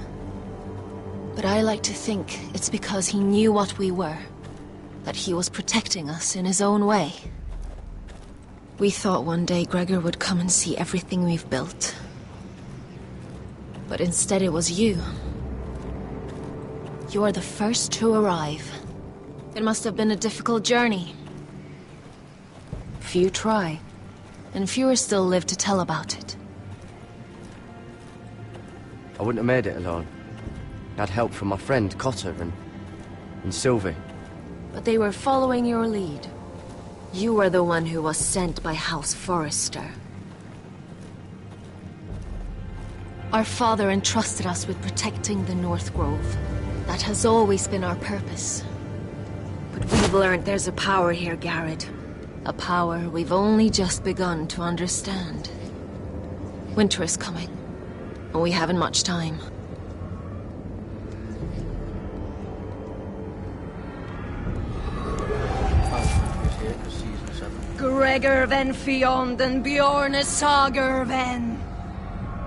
But I like to think it's because he knew what we were. That he was protecting us in his own way. We thought one day Gregor would come and see everything we've built. But instead it was you. You are the first to arrive. It must have been a difficult journey. Few try, and fewer still live to tell about it. I wouldn't have made it alone. I had help from my friend Cotter and Sylvie. But they were following your lead. You are the one who was sent by House Forrester. Our father entrusted us with protecting the North Grove. That has always been our purpose. But we've learned there's a power here, Garrett. A power we've only just begun to understand. Winter is coming, and we haven't much time. Gregor ven Fionden Bjorne Sager ven.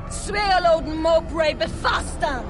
Svealoden Mokre befastan.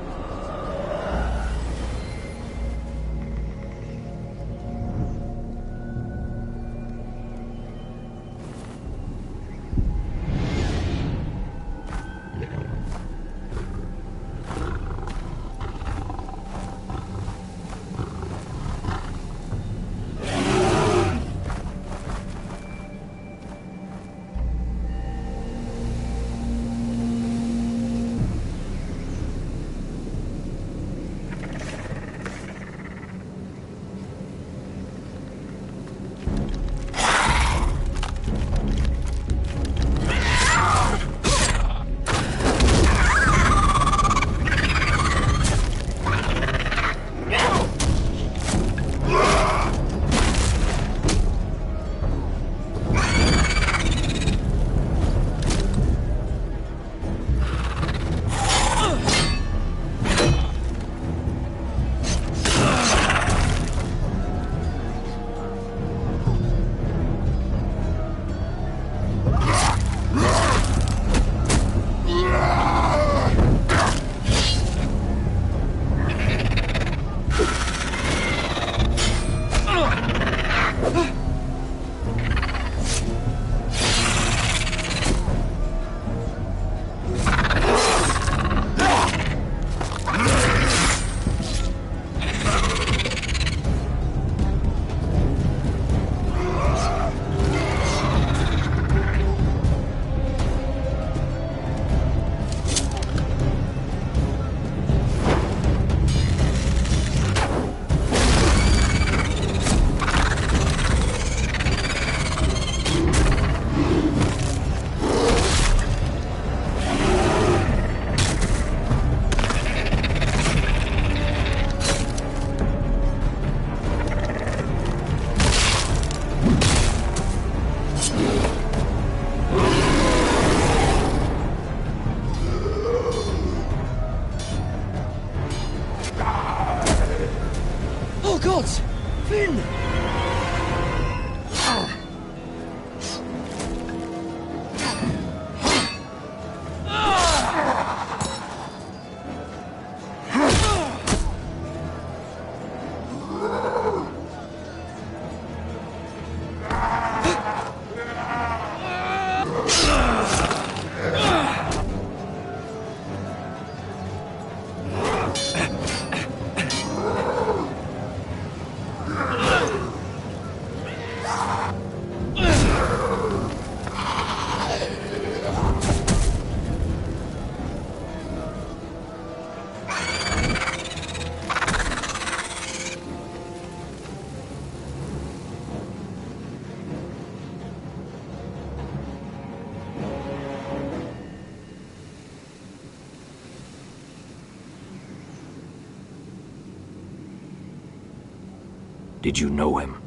Did you know him?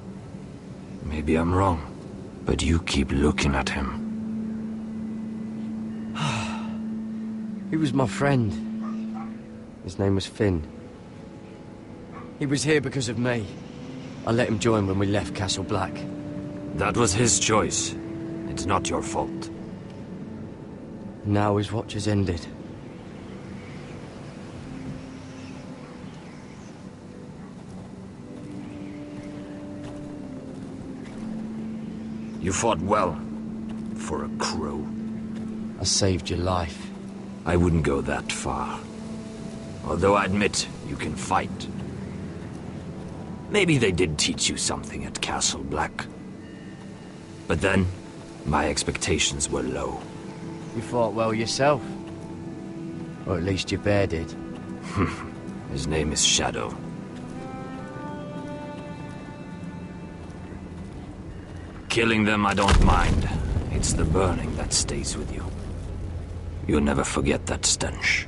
Maybe I'm wrong, but you keep looking at him. He was my friend. His name was Finn. He was here because of me. I let him join when we left Castle Black. That was his choice. It's not your fault. Now his watch has ended. You fought well. For a crow. I saved your life. I wouldn't go that far. Although I admit, you can fight. Maybe they did teach you something at Castle Black. But then, my expectations were low. You fought well yourself. Or at least your bear did. His name is Shadow. Killing them I don't mind. It's the burning that stays with you. You'll never forget that stench.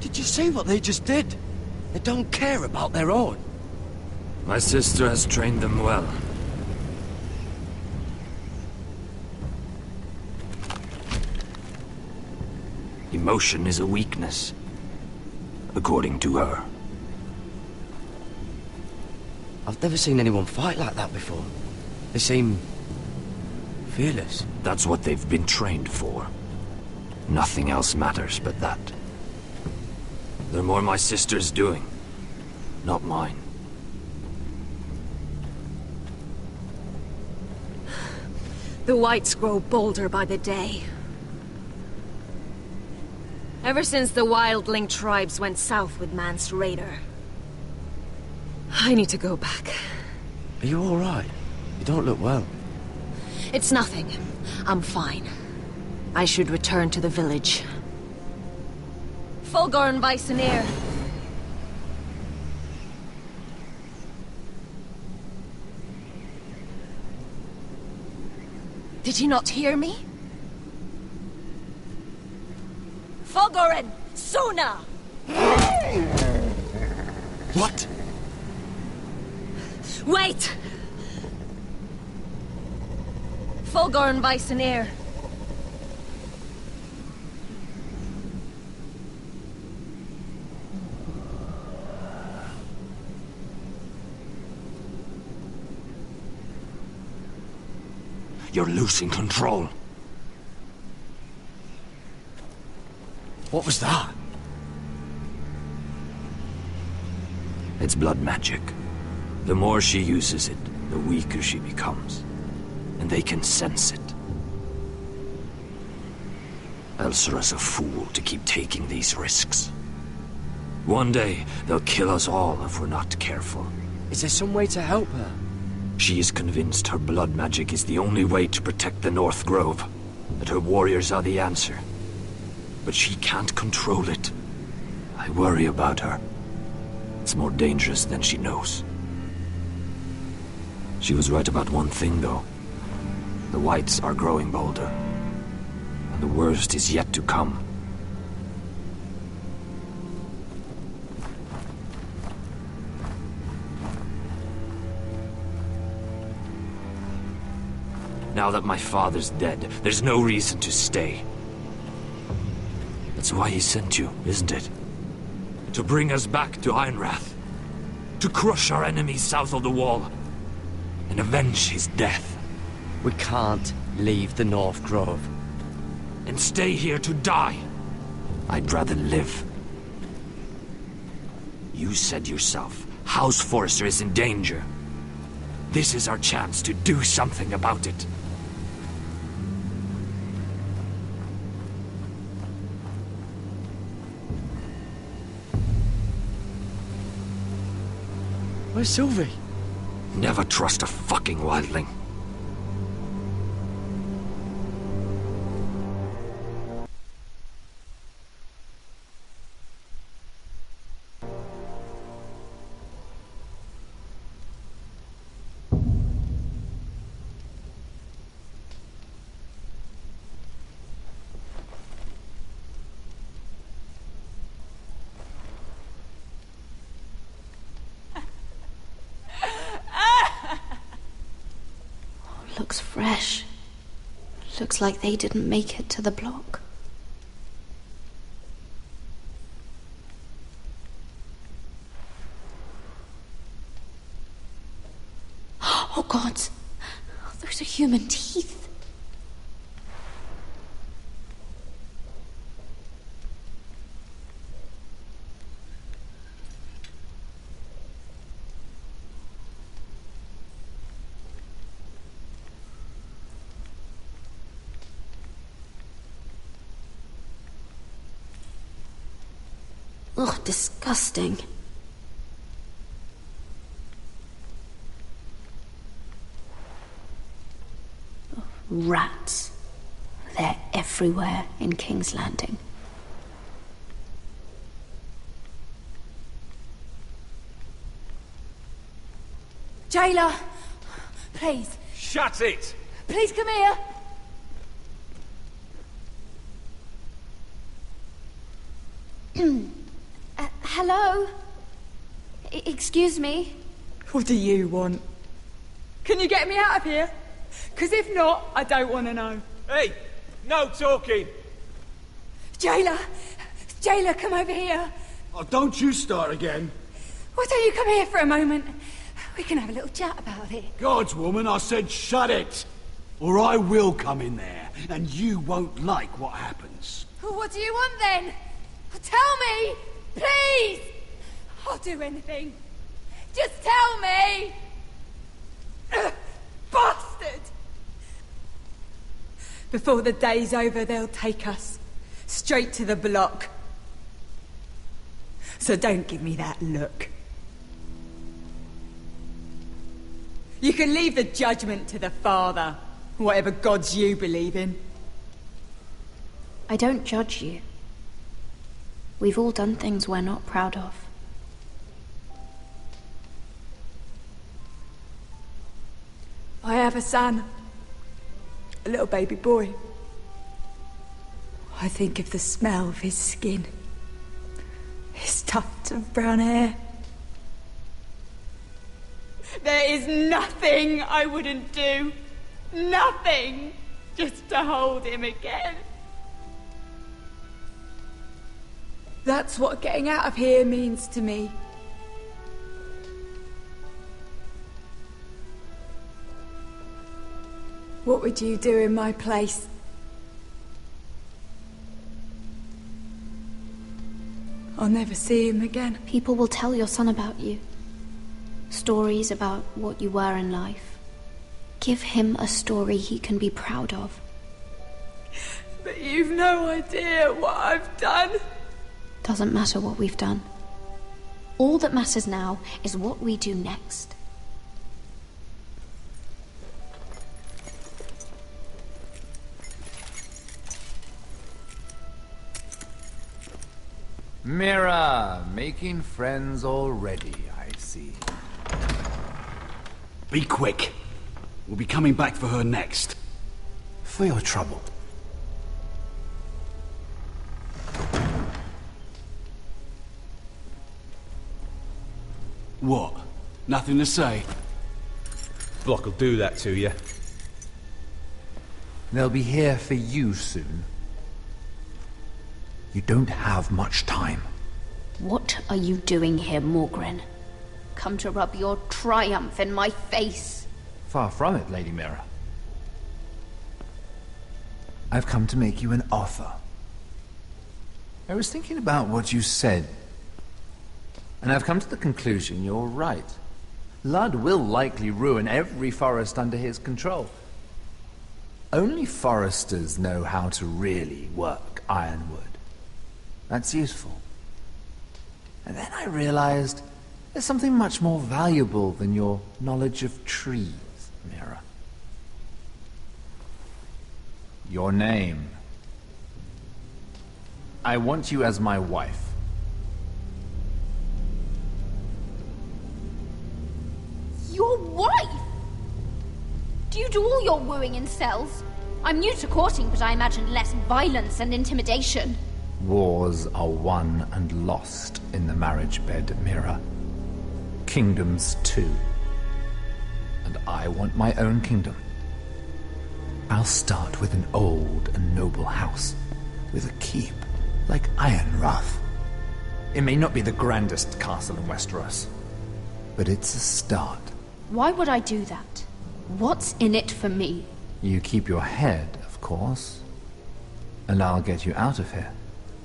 Did you see what they just did? They don't care about their own. My sister has trained them well. Emotion is a weakness, according to her. I've never seen anyone fight like that before. They seem fearless. That's what they've been trained for. Nothing else matters but that. They're more my sister's doing, not mine. The whites grow bolder by the day. Ever since the wildling tribes went south with Mance Raider. I need to go back. Are you alright? You don't look well. It's nothing. I'm fine. I should return to the village. Fulgorn Weissenir. Did you not hear me? Fulgorn! Suna! What? Wait! Fulgorn Weisseneer. You're losing control. What was that? It's blood magic. The more she uses it, the weaker she becomes. And they can sense it. Elsera's a fool to keep taking these risks. One day, they'll kill us all if we're not careful. Is there some way to help her? She is convinced her blood magic is the only way to protect the North Grove, that her warriors are the answer. But she can't control it. I worry about her. It's more dangerous than she knows. She was right about one thing, though. The Whites are growing bolder. And the worst is yet to come. Now that my father's dead, there's no reason to stay. That's why he sent you, isn't it? To bring us back to Ironrath. To crush our enemies south of the Wall. And avenge his death. We can't leave the North Grove. And stay here to die. I'd rather live. You said yourself, House Forrester is in danger. This is our chance to do something about it. Where's Sylvie? Never trust a fucking wildling. Looks fresh. Looks like they didn't make it to the block. Oh God! Those are human teeth. Ugh, disgusting. Rats. They're everywhere in King's Landing. Jailer, please. Shut it! Please come here. Hello? Excuse me? What do you want? Can you get me out of here? Because if not, I don't want to know. Hey! No talking! Jailer! Jailer, come over here. Oh, don't you start again. Why don't you come here for a moment? We can have a little chat about it. Gods, woman, I said shut it! Or I will come in there, and you won't like what happens. Well, what do you want then? Tell me! Please! I'll do anything. Just tell me! Bastard! Before the day's over, they'll take us straight to the block. So don't give me that look. You can leave the judgment to the Father, whatever gods you believe in. I don't judge you. We've all done things we're not proud of. I have a son. A little baby boy. I think of the smell of his skin. His tuft of brown hair. There is nothing I wouldn't do Nothing! Just to hold him again. That's what getting out of here means to me. What would you do in my place? I'll never see him again. People will tell your son about you. Stories about what you were in life. Give him a story he can be proud of. But you've no idea what I've done. Doesn't matter what we've done. All that matters now is what we do next. Mira, making friends already, I see. Be quick. We'll be coming back for her next. For your trouble. What? Nothing to say? Block will do that to you. They'll be here for you soon. You don't have much time. What are you doing here, Morgren? Come to rub your triumph in my face. Far from it, Lady Mira. I've come to make you an offer. I was thinking about what you said, and I've come to the conclusion you're right. Ludd will likely ruin every forest under his control. Only foresters know how to really work ironwood. That's useful. And then I realized there's something much more valuable than your knowledge of trees, Mira. Your name. I want you as my wife. Your wife? Do you do all your wooing in cells? I'm new to courting, but I imagine less violence and intimidation. Wars are won and lost in the marriage bed, Mira. Kingdoms too. And I want my own kingdom. I'll start with an old and noble house, with a keep, like Ironrath. It may not be the grandest castle in Westeros, but it's a start. Why would I do that? What's in it for me? You keep your head, of course, and I'll get you out of here.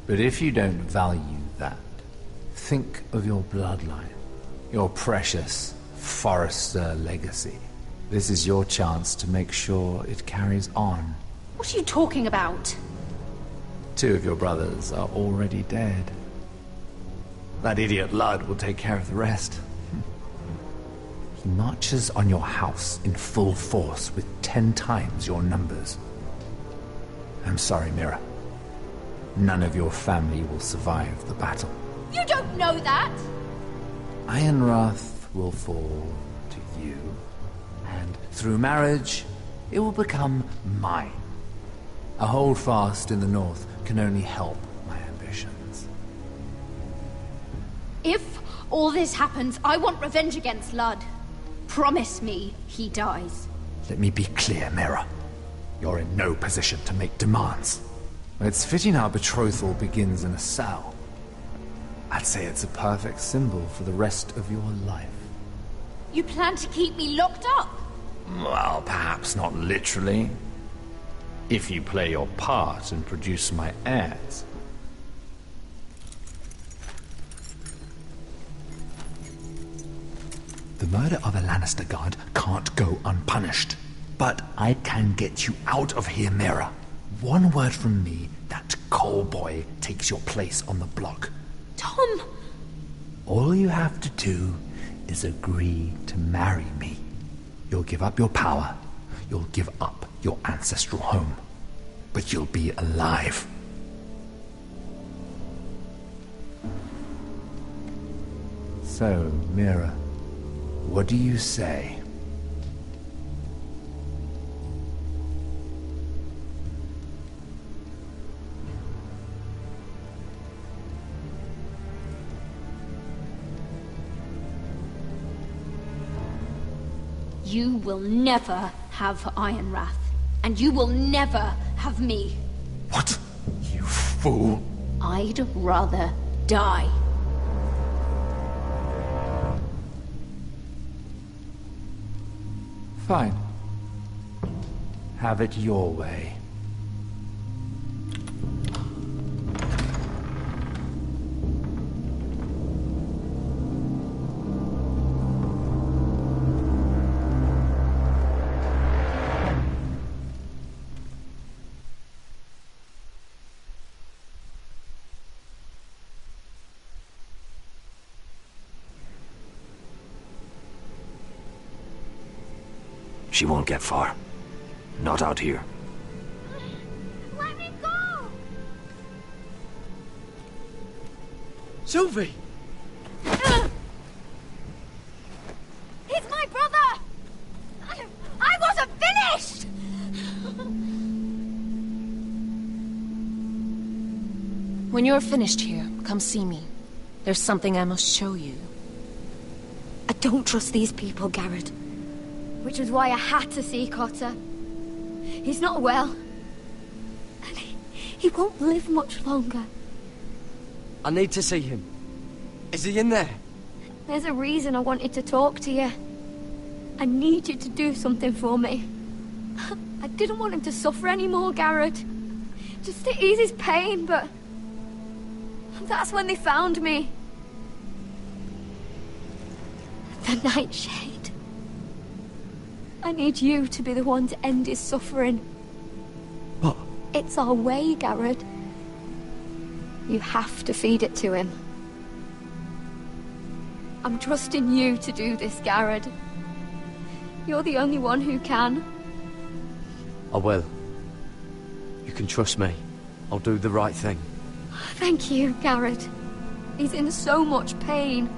But if you don't value that, think of your bloodline, your precious Forrester legacy. This is your chance to make sure it carries on. What are you talking about? 2 of your brothers are already dead. That idiot Ludd will take care of the rest. He marches on your house in full force with 10 times your numbers. I'm sorry, Mira. None of your family will survive the battle. You don't know that! Ironrath will fall to you, and through marriage, it will become mine. A holdfast in the north can only help my ambitions. If all this happens, I want revenge against Ludd. Promise me he dies. Let me be clear, Mira. You're in no position to make demands. It's fitting our betrothal begins in a cell. I'd say it's a perfect symbol for the rest of your life. You plan to keep me locked up? Well, perhaps not literally. If you play your part and produce my heirs. The murder of a Lannister guard can't go unpunished. But I can get you out of here, Mira. One word from me, that coal boy takes your place on the block. Tom! All you have to do is agree to marry me. You'll give up your power. You'll give up your ancestral home. But you'll be alive. So, Mira, what do you say? You will never have Ironwrath, and you will never have me. What? You fool. I'd rather die. Fine. Have it your way. She won't get far. Not out here. Let me go! Sylvie! He's my brother! I wasn't finished! When you're finished here, come see me. There's something I must show you. I don't trust these people, Garrett. Which was why I had to see Cotter. He's not well. And he won't live much longer. I need to see him. Is he in there? There's a reason I wanted to talk to you. I need you to do something for me. I didn't want him to suffer anymore, Garrett. Just to ease his pain, but... that's when they found me. The Nightshade. I need you to be the one to end his suffering. What? It's our way, Garrett. You have to feed it to him. I'm trusting you to do this, Garrett. You're the only one who can. I will. You can trust me. I'll do the right thing. Thank you, Garrett. He's in so much pain.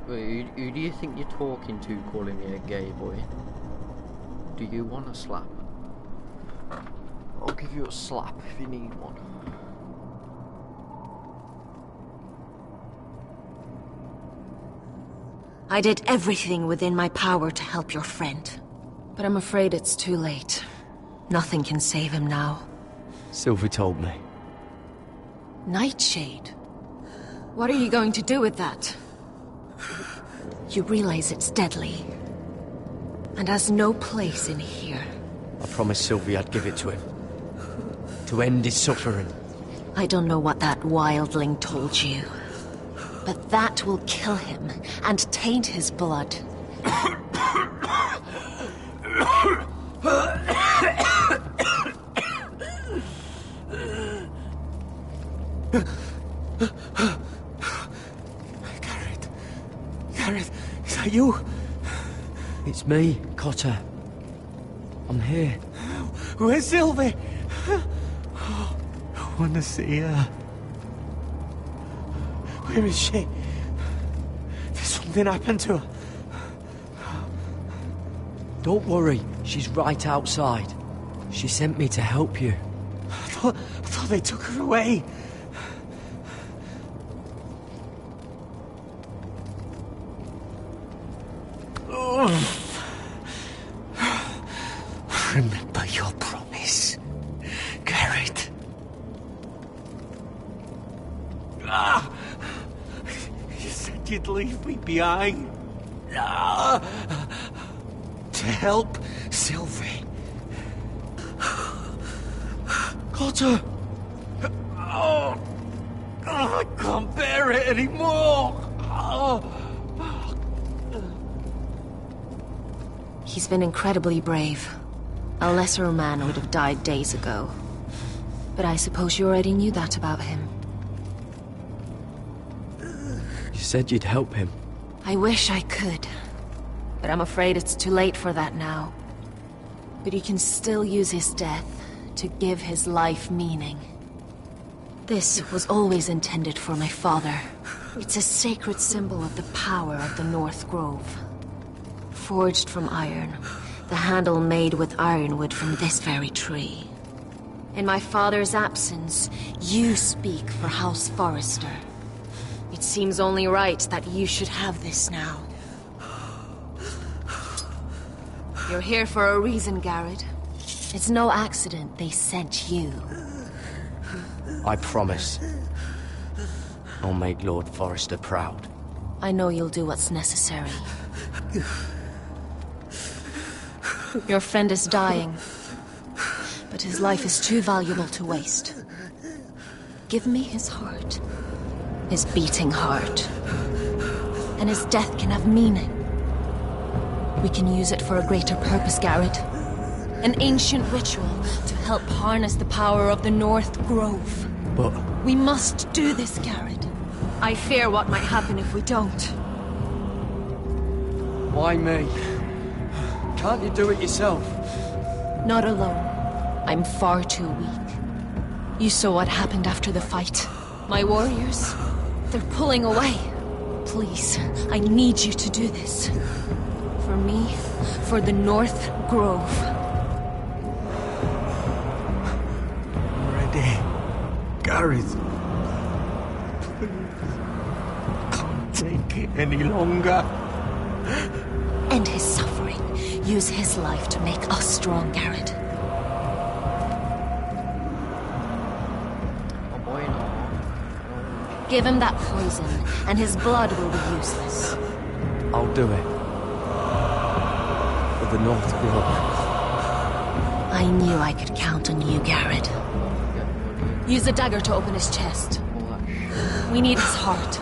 Wait, who do you think you're talking to calling me a gay boy? Do you want a slap? I'll give you a slap if you need one. I did everything within my power to help your friend. But I'm afraid it's too late. Nothing can save him now. Sylvie told me. Nightshade? What are you going to do with that? You realize it's deadly. And has no place in here. I promised Sylvie I'd give it to him. To end his suffering. I don't know what that wildling told you. But that will kill him and taint his blood. Garrett, is that you? It's me, Cotter. I'm here. Where's Sylvie? Oh, I want to see her. Where is she? Did something happen to her? Don't worry, she's right outside. She sent me to help you. I thought they took her away. Remember your promise, Garrett. You said you'd leave me behind. To help Sylvie. Cotter! Oh, I can't bear it anymore. He's been incredibly brave. A lesser man would have died days ago. But I suppose you already knew that about him. You said you'd help him. I wish I could. But I'm afraid it's too late for that now. But he can still use his death to give his life meaning. This was always intended for my father. It's a sacred symbol of the power of the North Grove. Forged from iron, the handle made with ironwood from this very tree. In my father's absence, you speak for House Forrester. It seems only right that you should have this now. You're here for a reason, Garrett. It's no accident they sent you. I promise. I'll make Lord Forrester proud. I know you'll do what's necessary. Your friend is dying, but his life is too valuable to waste. Give me his heart. His beating heart. And his death can have meaning. We can use it for a greater purpose, Garrett. An ancient ritual to help harness the power of the North Grove. But... we must do this, Garrett. I fear what might happen if we don't. Why me? Can't you do it yourself? Not alone. I'm far too weak. You saw what happened after the fight. My warriors, they're pulling away. Please, I need you to do this. For me, for the North Grove. I'm ready. Gareth. Can't take it any longer. End his suffering. Use his life to make us strong, Garrett. Oh boy, no. Give him that poison, and his blood will be useless. I'll do it. For the North Grove. I knew I could count on you, Garrett. Use the dagger to open his chest. We need his heart.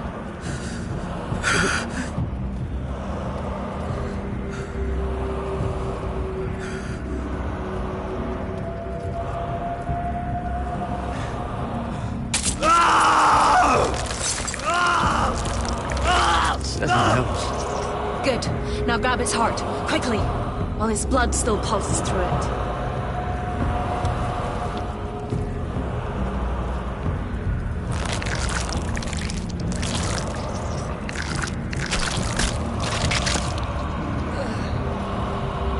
Good. Now grab his heart, quickly, while his blood still pulses through it.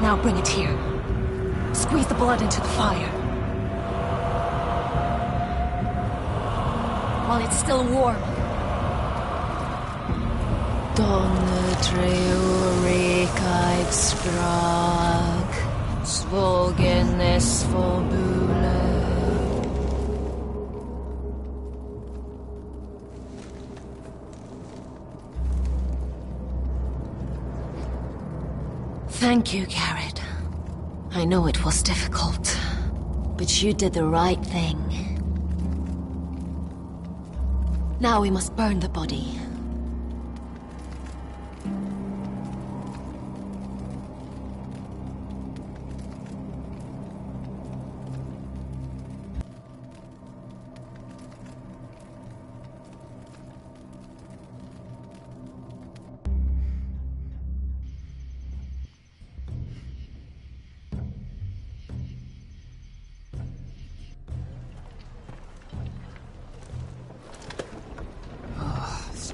Now bring it here. Squeeze the blood into the fire. While it's still warm. Donne treurig sprach, svogen es forbule. Thank you, Garrett. I know it was difficult, but you did the right thing. Now we must burn the body.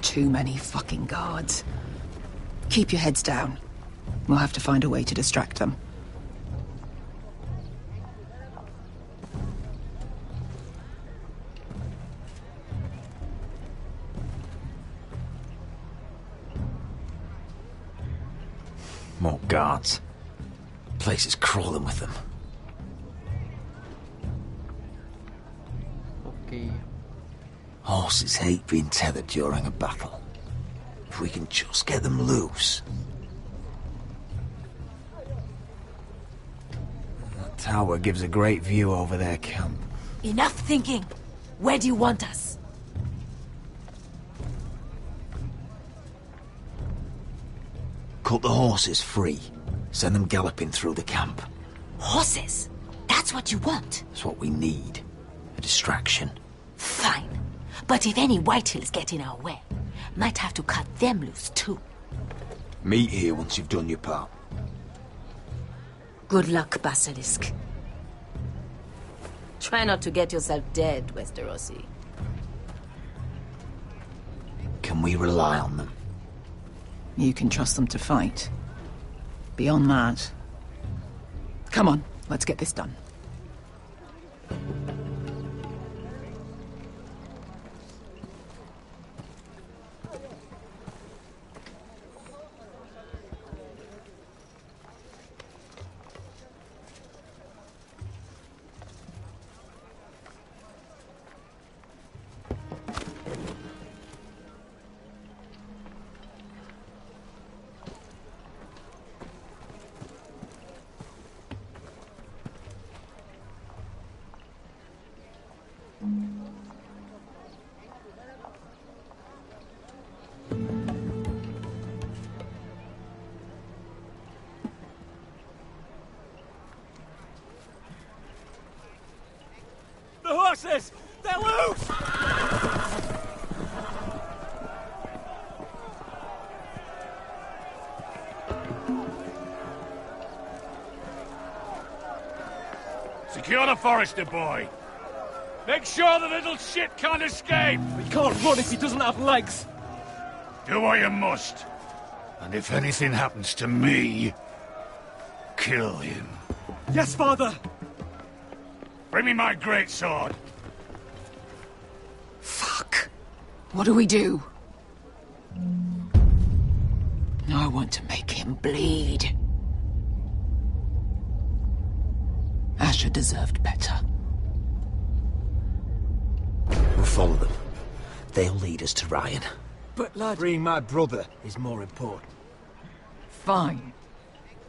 Too many fucking guards. Keep your heads down. We'll have to find a way to distract them. More guards. Place is crawling with them. Okay. Horses hate being tethered during a battle. If we can just get them loose. That tower gives a great view over their camp. Enough thinking! Where do you want us? Cut the horses free. Send them galloping through the camp. Horses? That's what you want? That's what we need. A distraction. Fine. But if any Whitehills get in our way, might have to cut them loose too. Meet here once you've done your part. Good luck, Basilisk. Try not to get yourself dead, Westerosi. Can we rely on them? You can trust them to fight. Beyond that... Come on, let's get this done. The horses! They're loose! Secure the Forester boy. Make sure the little shit can't escape. He can't run if he doesn't have legs. Do what you must. And if anything happens to me, kill him. Yes, father! Bring me my greatsword. Fuck. What do we do? I want to make him bleed. Asher deserved better. We'll follow them. They'll lead us to Ryan. But lad... Freeing my brother is more important. Fine.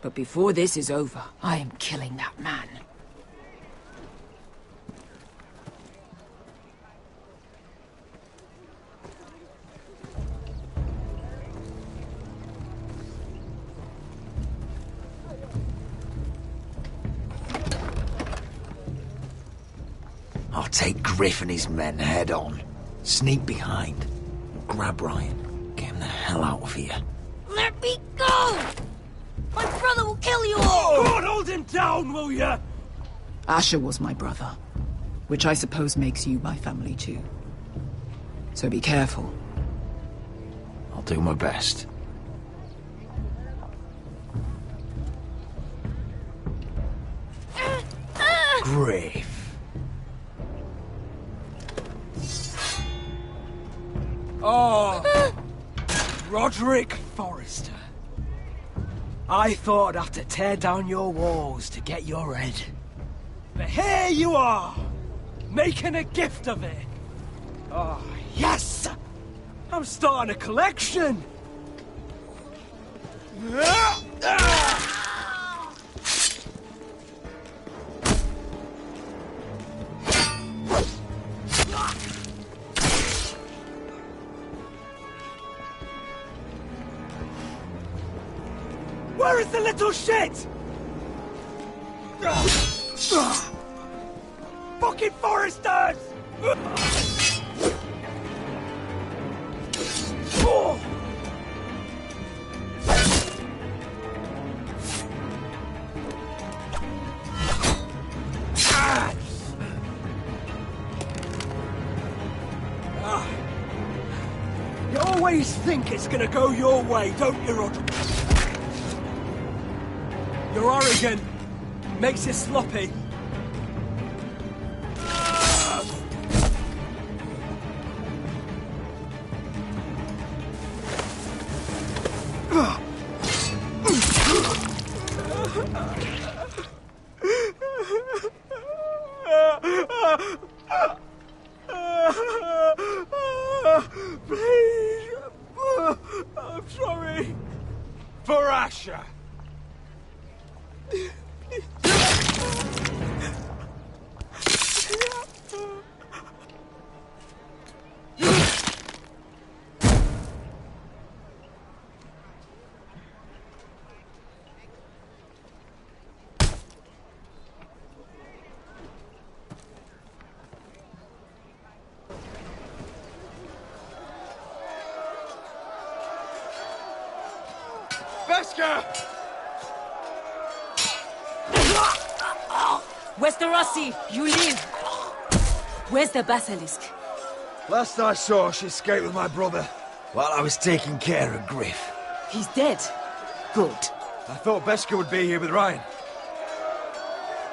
But before this is over, I am killing that man. I'll take Griff and his men head on. Sneak behind. Grab Ryan. Get him the hell out of here. Let me go! My brother will kill you all! God, hold him down, will ya? Asher was my brother, which I suppose makes you my family too. So be careful. I'll do my best. Griff. Oh, Roderick Forrester. I thought I'd have to tear down your walls to get your head. But here you are, making a gift of it. Oh, yes! I'm starting a collection! Where is the little shit? Fucking Foresters! You always think it's gonna go your way, don't you, Roderick? You're arrogant. Makes you sloppy. Please. I'm sorry. For Asher. Veska! Westerosi, you live! Where's the basilisk? Last I saw, she escaped with my brother while I was taking care of Griff. He's dead. Good. I thought Veska would be here with Ryan.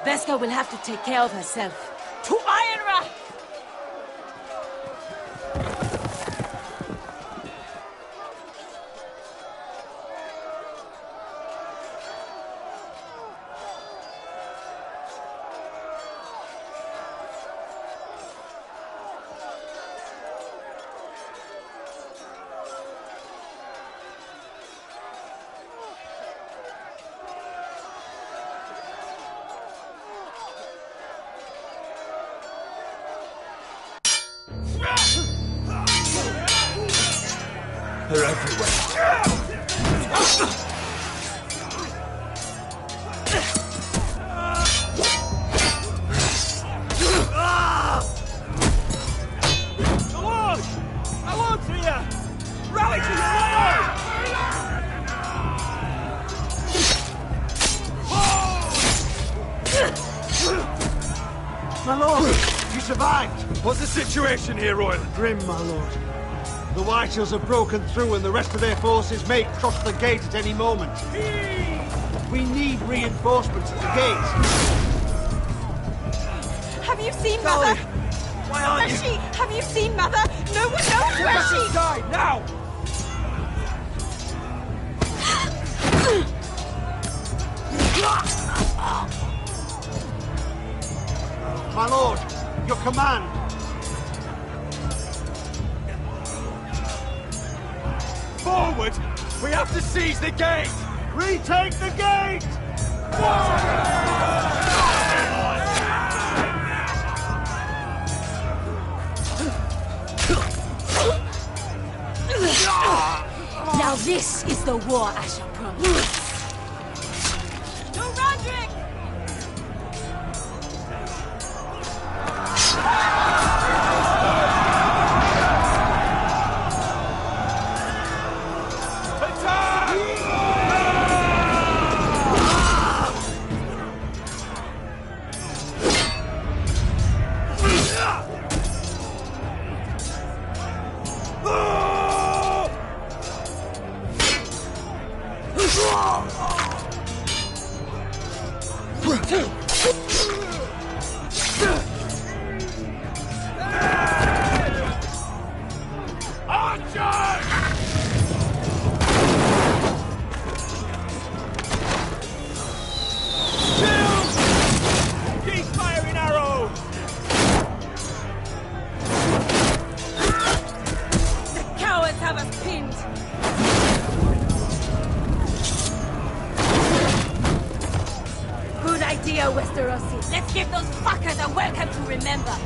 Veska will have to take care of herself. To Ironra! They're everywhere. The Lord! I want to you! Rally to your Lord! My lord, you survived. What's the situation here, Royal? Grim, my lord. The White Hills have broken through and the rest of their forces may cross the gate at any moment. We need reinforcements at the gate. Have you seen Mother? Why aren't Where's she? Have you seen Mother? No one knows Get where back she... inside, now! My lord, your command. Forward! We have to seize the gate! Retake the gate! Now this is the war Asher promised. To Roderick! Keep firing arrows! The cowards have us pinned. Good idea, Westerosi. Let's give those fuckers a welcome to remember.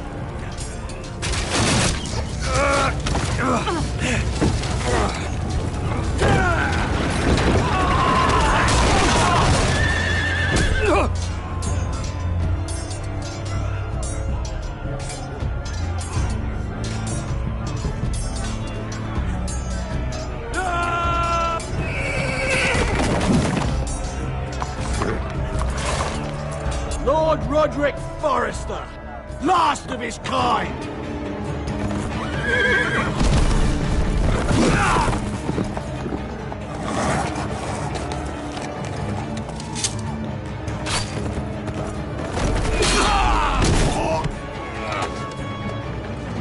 Lord Roderick Forrester, last of his kind.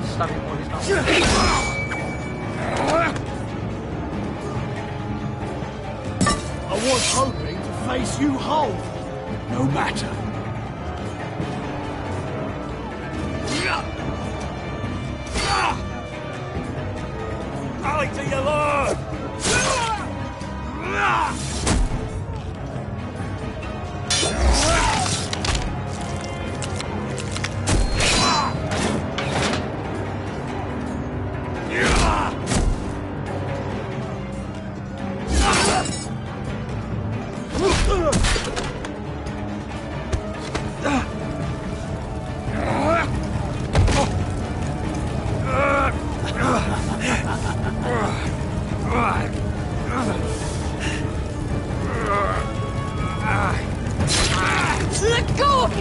Stab him while he's not. I was hoping to face you whole. No matter. Rally to your lord!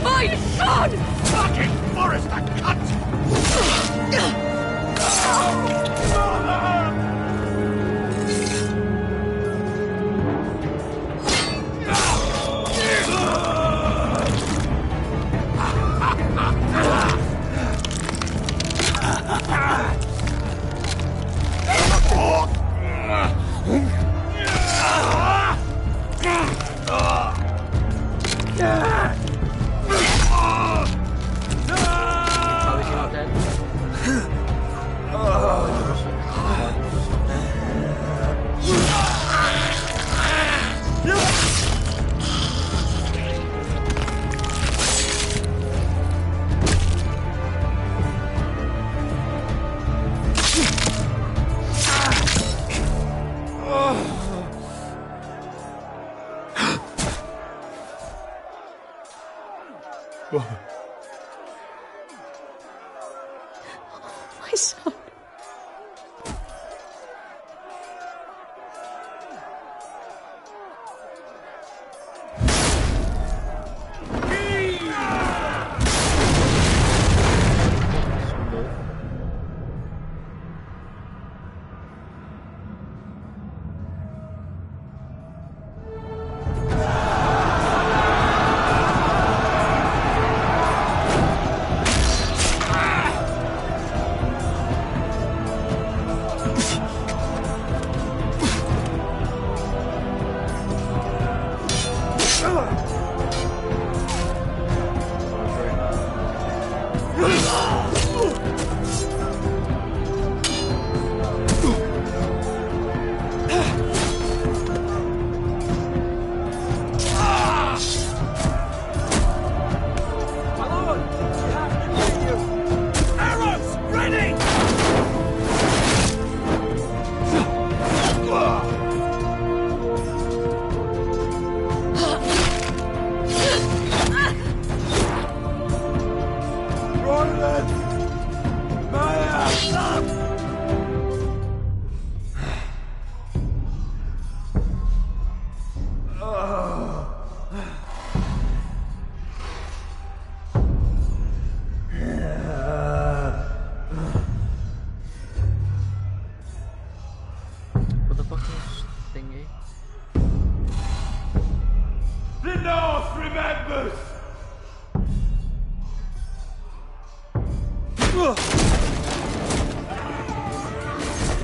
My son! Fucking Forrester, cunt! My son.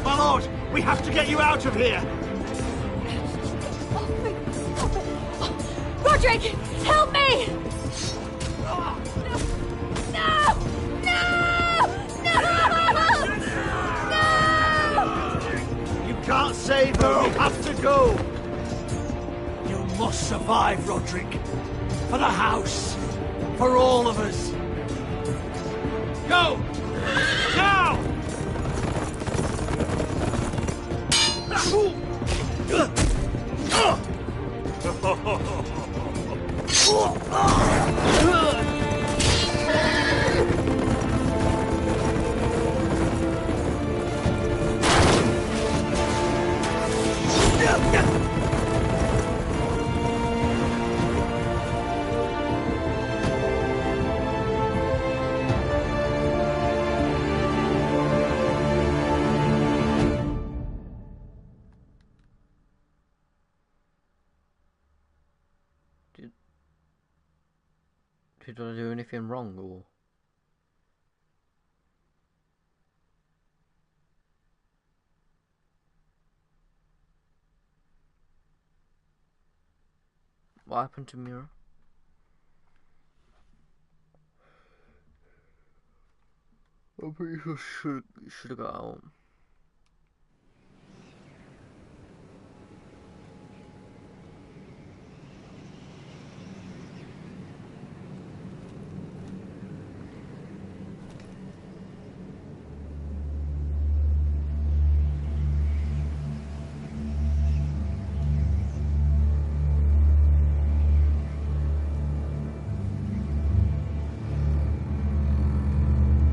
My lord, we have to get you out of here! Roderick, help me! No! No! No! No! You can't save her, we have to go! You must survive, Roderick. For the house. For all of us. Go! Now! Did I do anything wrong, or? What happened to Mira? I'm pretty sure should have got out.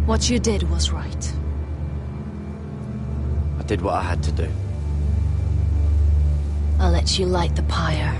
What you did was right. I did what I had to do. I'll let you light the pyre.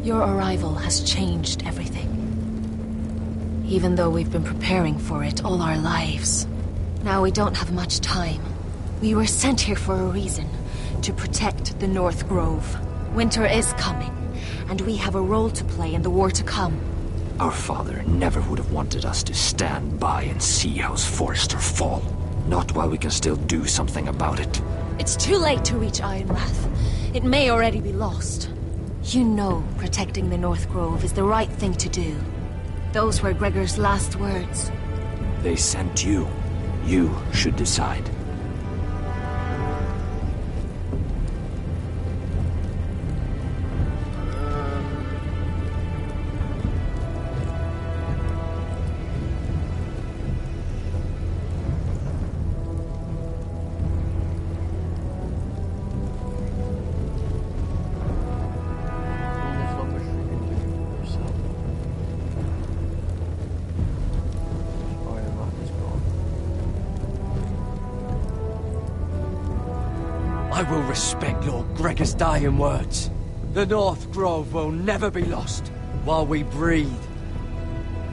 Your arrival has changed everything. Even though we've been preparing for it all our lives. Now we don't have much time. We were sent here for a reason. To protect the North Grove. Winter is coming, and we have a role to play in the war to come. Our father never would have wanted us to stand by and see House Forrester fall. Not while we can still do something about it. It's too late to reach Ironrath. It may already be lost. You know protecting the North Grove is the right thing to do. Those were Gregor's last words. They sent you. You should decide. I will respect Lord Gregor's dying words. The North Grove will never be lost while we breathe.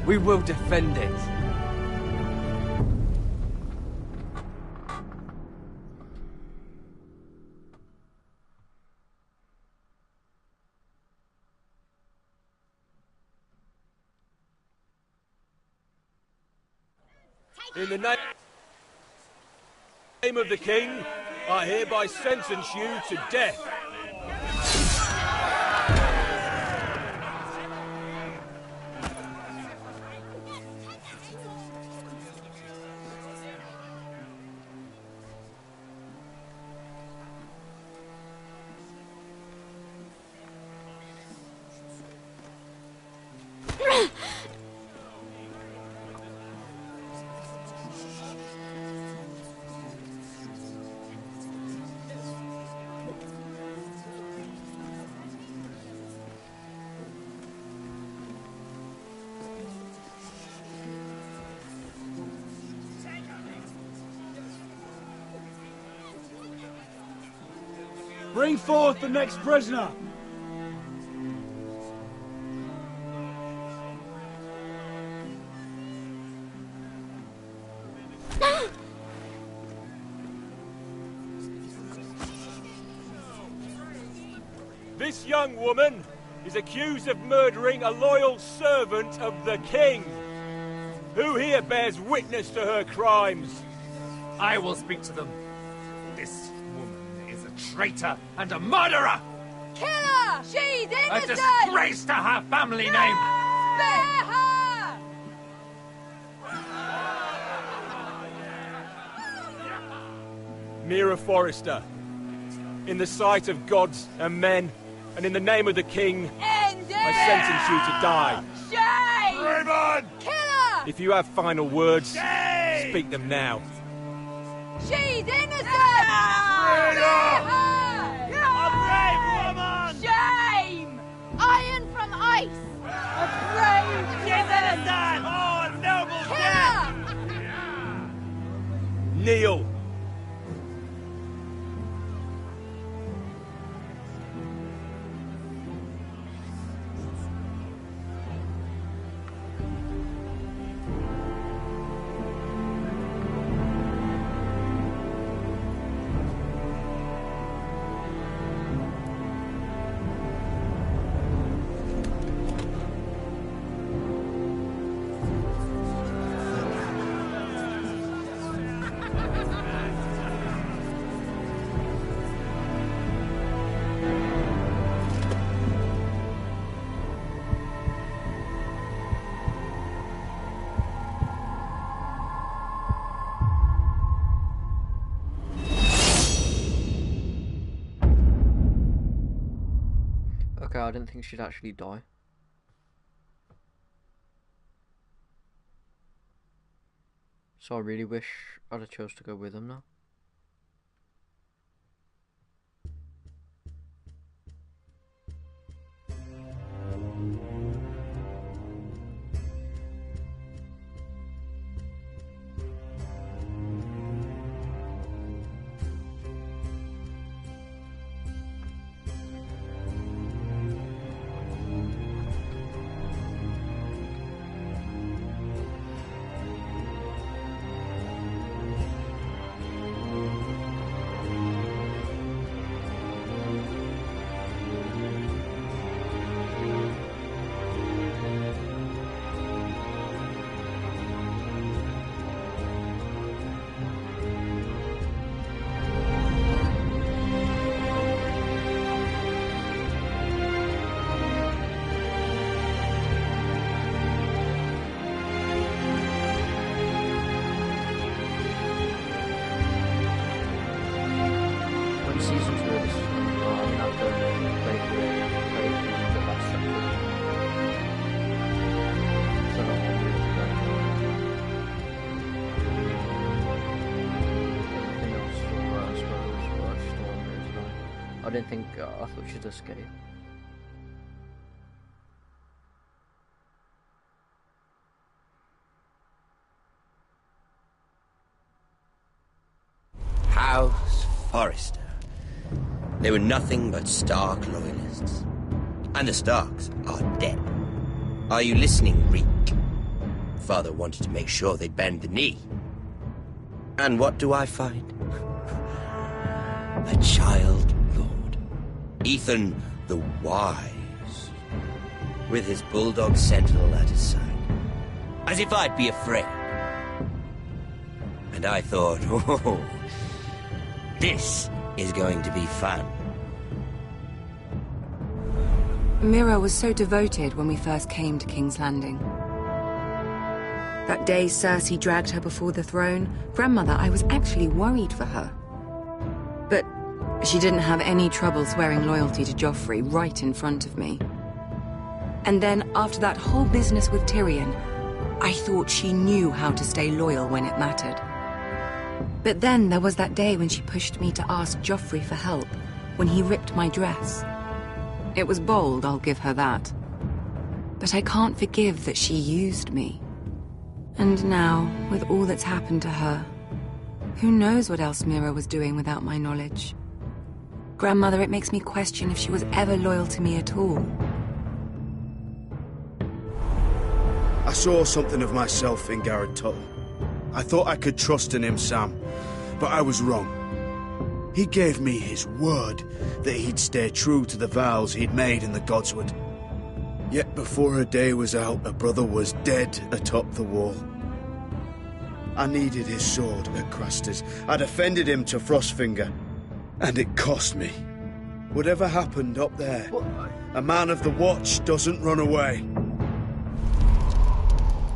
We will defend it. In the name of the King, I hereby sentence you to death. Bring forth the next prisoner! This young woman is accused of murdering a loyal servant of the King. Who here bears witness to her crimes? I will speak to them. This woman is a traitor and a murderer! Kill her! She's A innocent! disgrace to her family name! Spare her! Mira Forrester, in the sight of gods and men, and in the name of the King, End it! I sentence you to die. Shame! Raymond! Kill her! If you have final words, Shame! speak them now. She's innocent! Spare her! A brave woman! Shame! Iron from ice! A brave woman! Oh, a noble Kill her! Kneel. Okay, I didn't think she'd actually die. So I really wish I'd have chose to go with him now. didn't think. I thought she'd escape. House Forrester. They were nothing but Stark loyalists. And the Starks are dead. Are you listening, Reek? Father wanted to make sure they'd bend the knee. And what do I find? A child lord. Ethan the Wise. With his bulldog sentinel at his side. As if I'd be afraid. And I thought, oh, this is going to be fun. Mira was so devoted when we first came to King's Landing. That day Cersei dragged her before the throne, Grandmother, I was actually worried for her. But she didn't have any trouble swearing loyalty to Joffrey right in front of me. And then, after that whole business with Tyrion, I thought she knew how to stay loyal when it mattered. But then there was that day when she pushed me to ask Joffrey for help, when he ripped my dress. It was bold, I'll give her that. But I can't forgive that she used me. And now, with all that's happened to her, who knows what else Mira was doing without my knowledge? Grandmother, it makes me question if she was ever loyal to me at all. I saw something of myself in Garrett Tuttle. I thought I could trust in him, Sam, but I was wrong. He gave me his word that he'd stay true to the vows he'd made in the Godswood. Yet before a day was out, a brother was dead atop the wall. I needed his sword at Craster's. I defended him to Frostfinger, and it cost me. Whatever happened up there, a man of the Watch doesn't run away.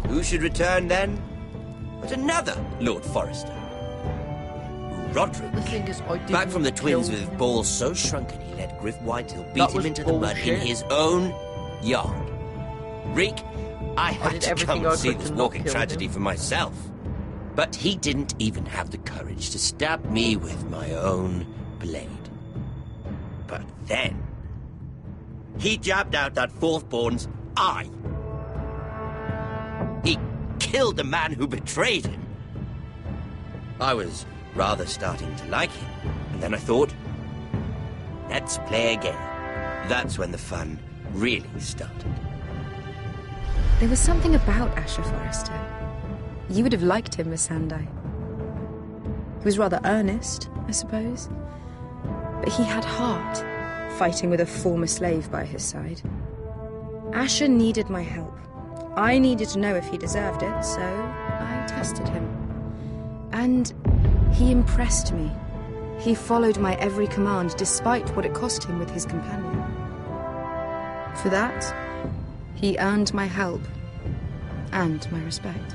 Who should return then? But another Lord Forrester. Roderick. The thing is, I didn't back from the twins kill with him. balls so shrunken he let Griff Whitehill beat That him was into the mud in bullshit. his own yard. Reek, I did had to everything come I and see could this to not walking kill tragedy him. for myself. But he didn't even have the courage to stab me with my own blade. But then, he jabbed out that fourth-born's eye. He killed the man who betrayed him. I was rather starting to like him, and then I thought, let's play again. That's when the fun really started. There was something about Asher Forrester. You would have liked him, Miss Sandai. He was rather earnest, I suppose. But he had heart, fighting with a former slave by his side. Asher needed my help. I needed to know if he deserved it, so I tested him. And he impressed me. He followed my every command, despite what it cost him with his companion. For that, he earned my help and my respect.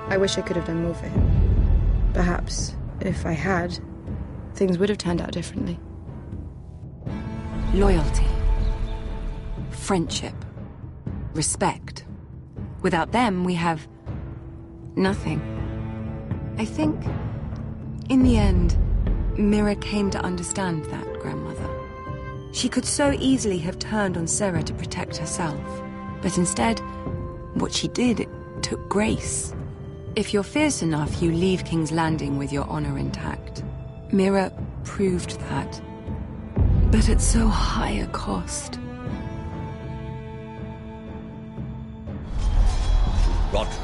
I wish I could have done more for him. Perhaps, if I had, things would have turned out differently. Loyalty. Friendship. Respect. Without them, we have nothing. I think, in the end, Mira came to understand that, Grandmother. She could so easily have turned on Sarah to protect herself. But instead, what she did, it took grace. If you're fierce enough, you leave King's Landing with your honor intact. Mira proved that. But at so high a cost. Roderick.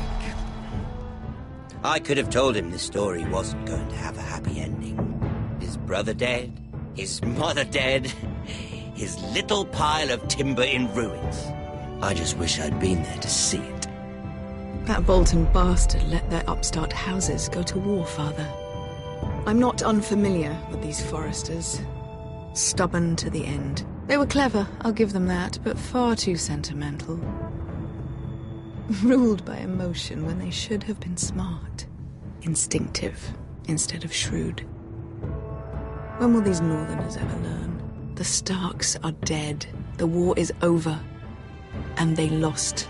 I could have told him this story wasn't going to have a happy ending. His brother dead, his mother dead, his little pile of timber in ruins. I just wish I'd been there to see it. That Bolton bastard let their upstart houses go to war, Father. I'm not unfamiliar with these Forresters. Stubborn to the end. They were clever, I'll give them that, but far too sentimental. Ruled by emotion when they should have been smart. Instinctive instead of shrewd. When will these Northerners ever learn? The Starks are dead. The war is over. And they lost.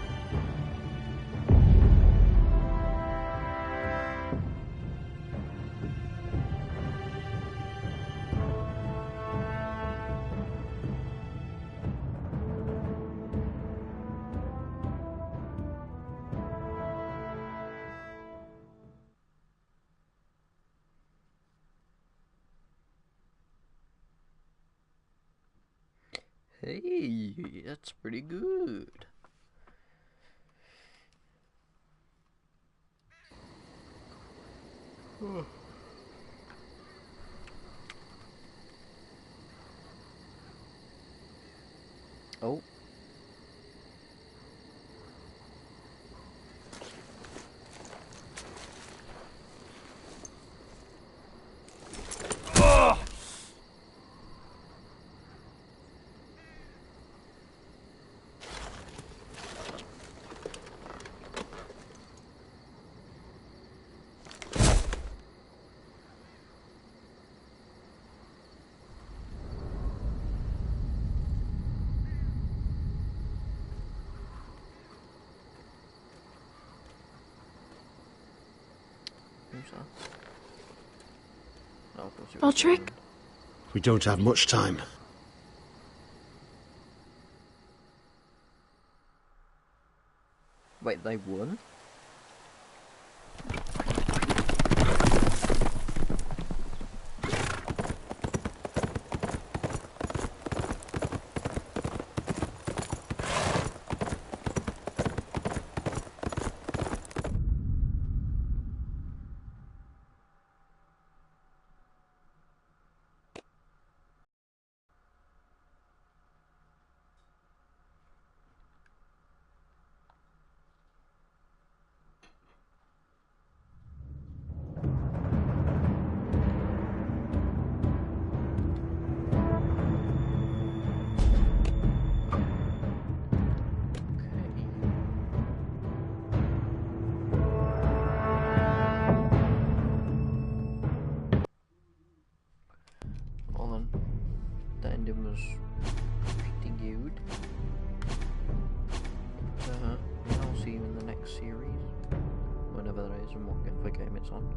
Hey, that's pretty good. Oh. Roderick? We don't have much time. Wait, they won? Well then, the ending was pretty good. I'll see you in the next series, whenever that is and what game it's on.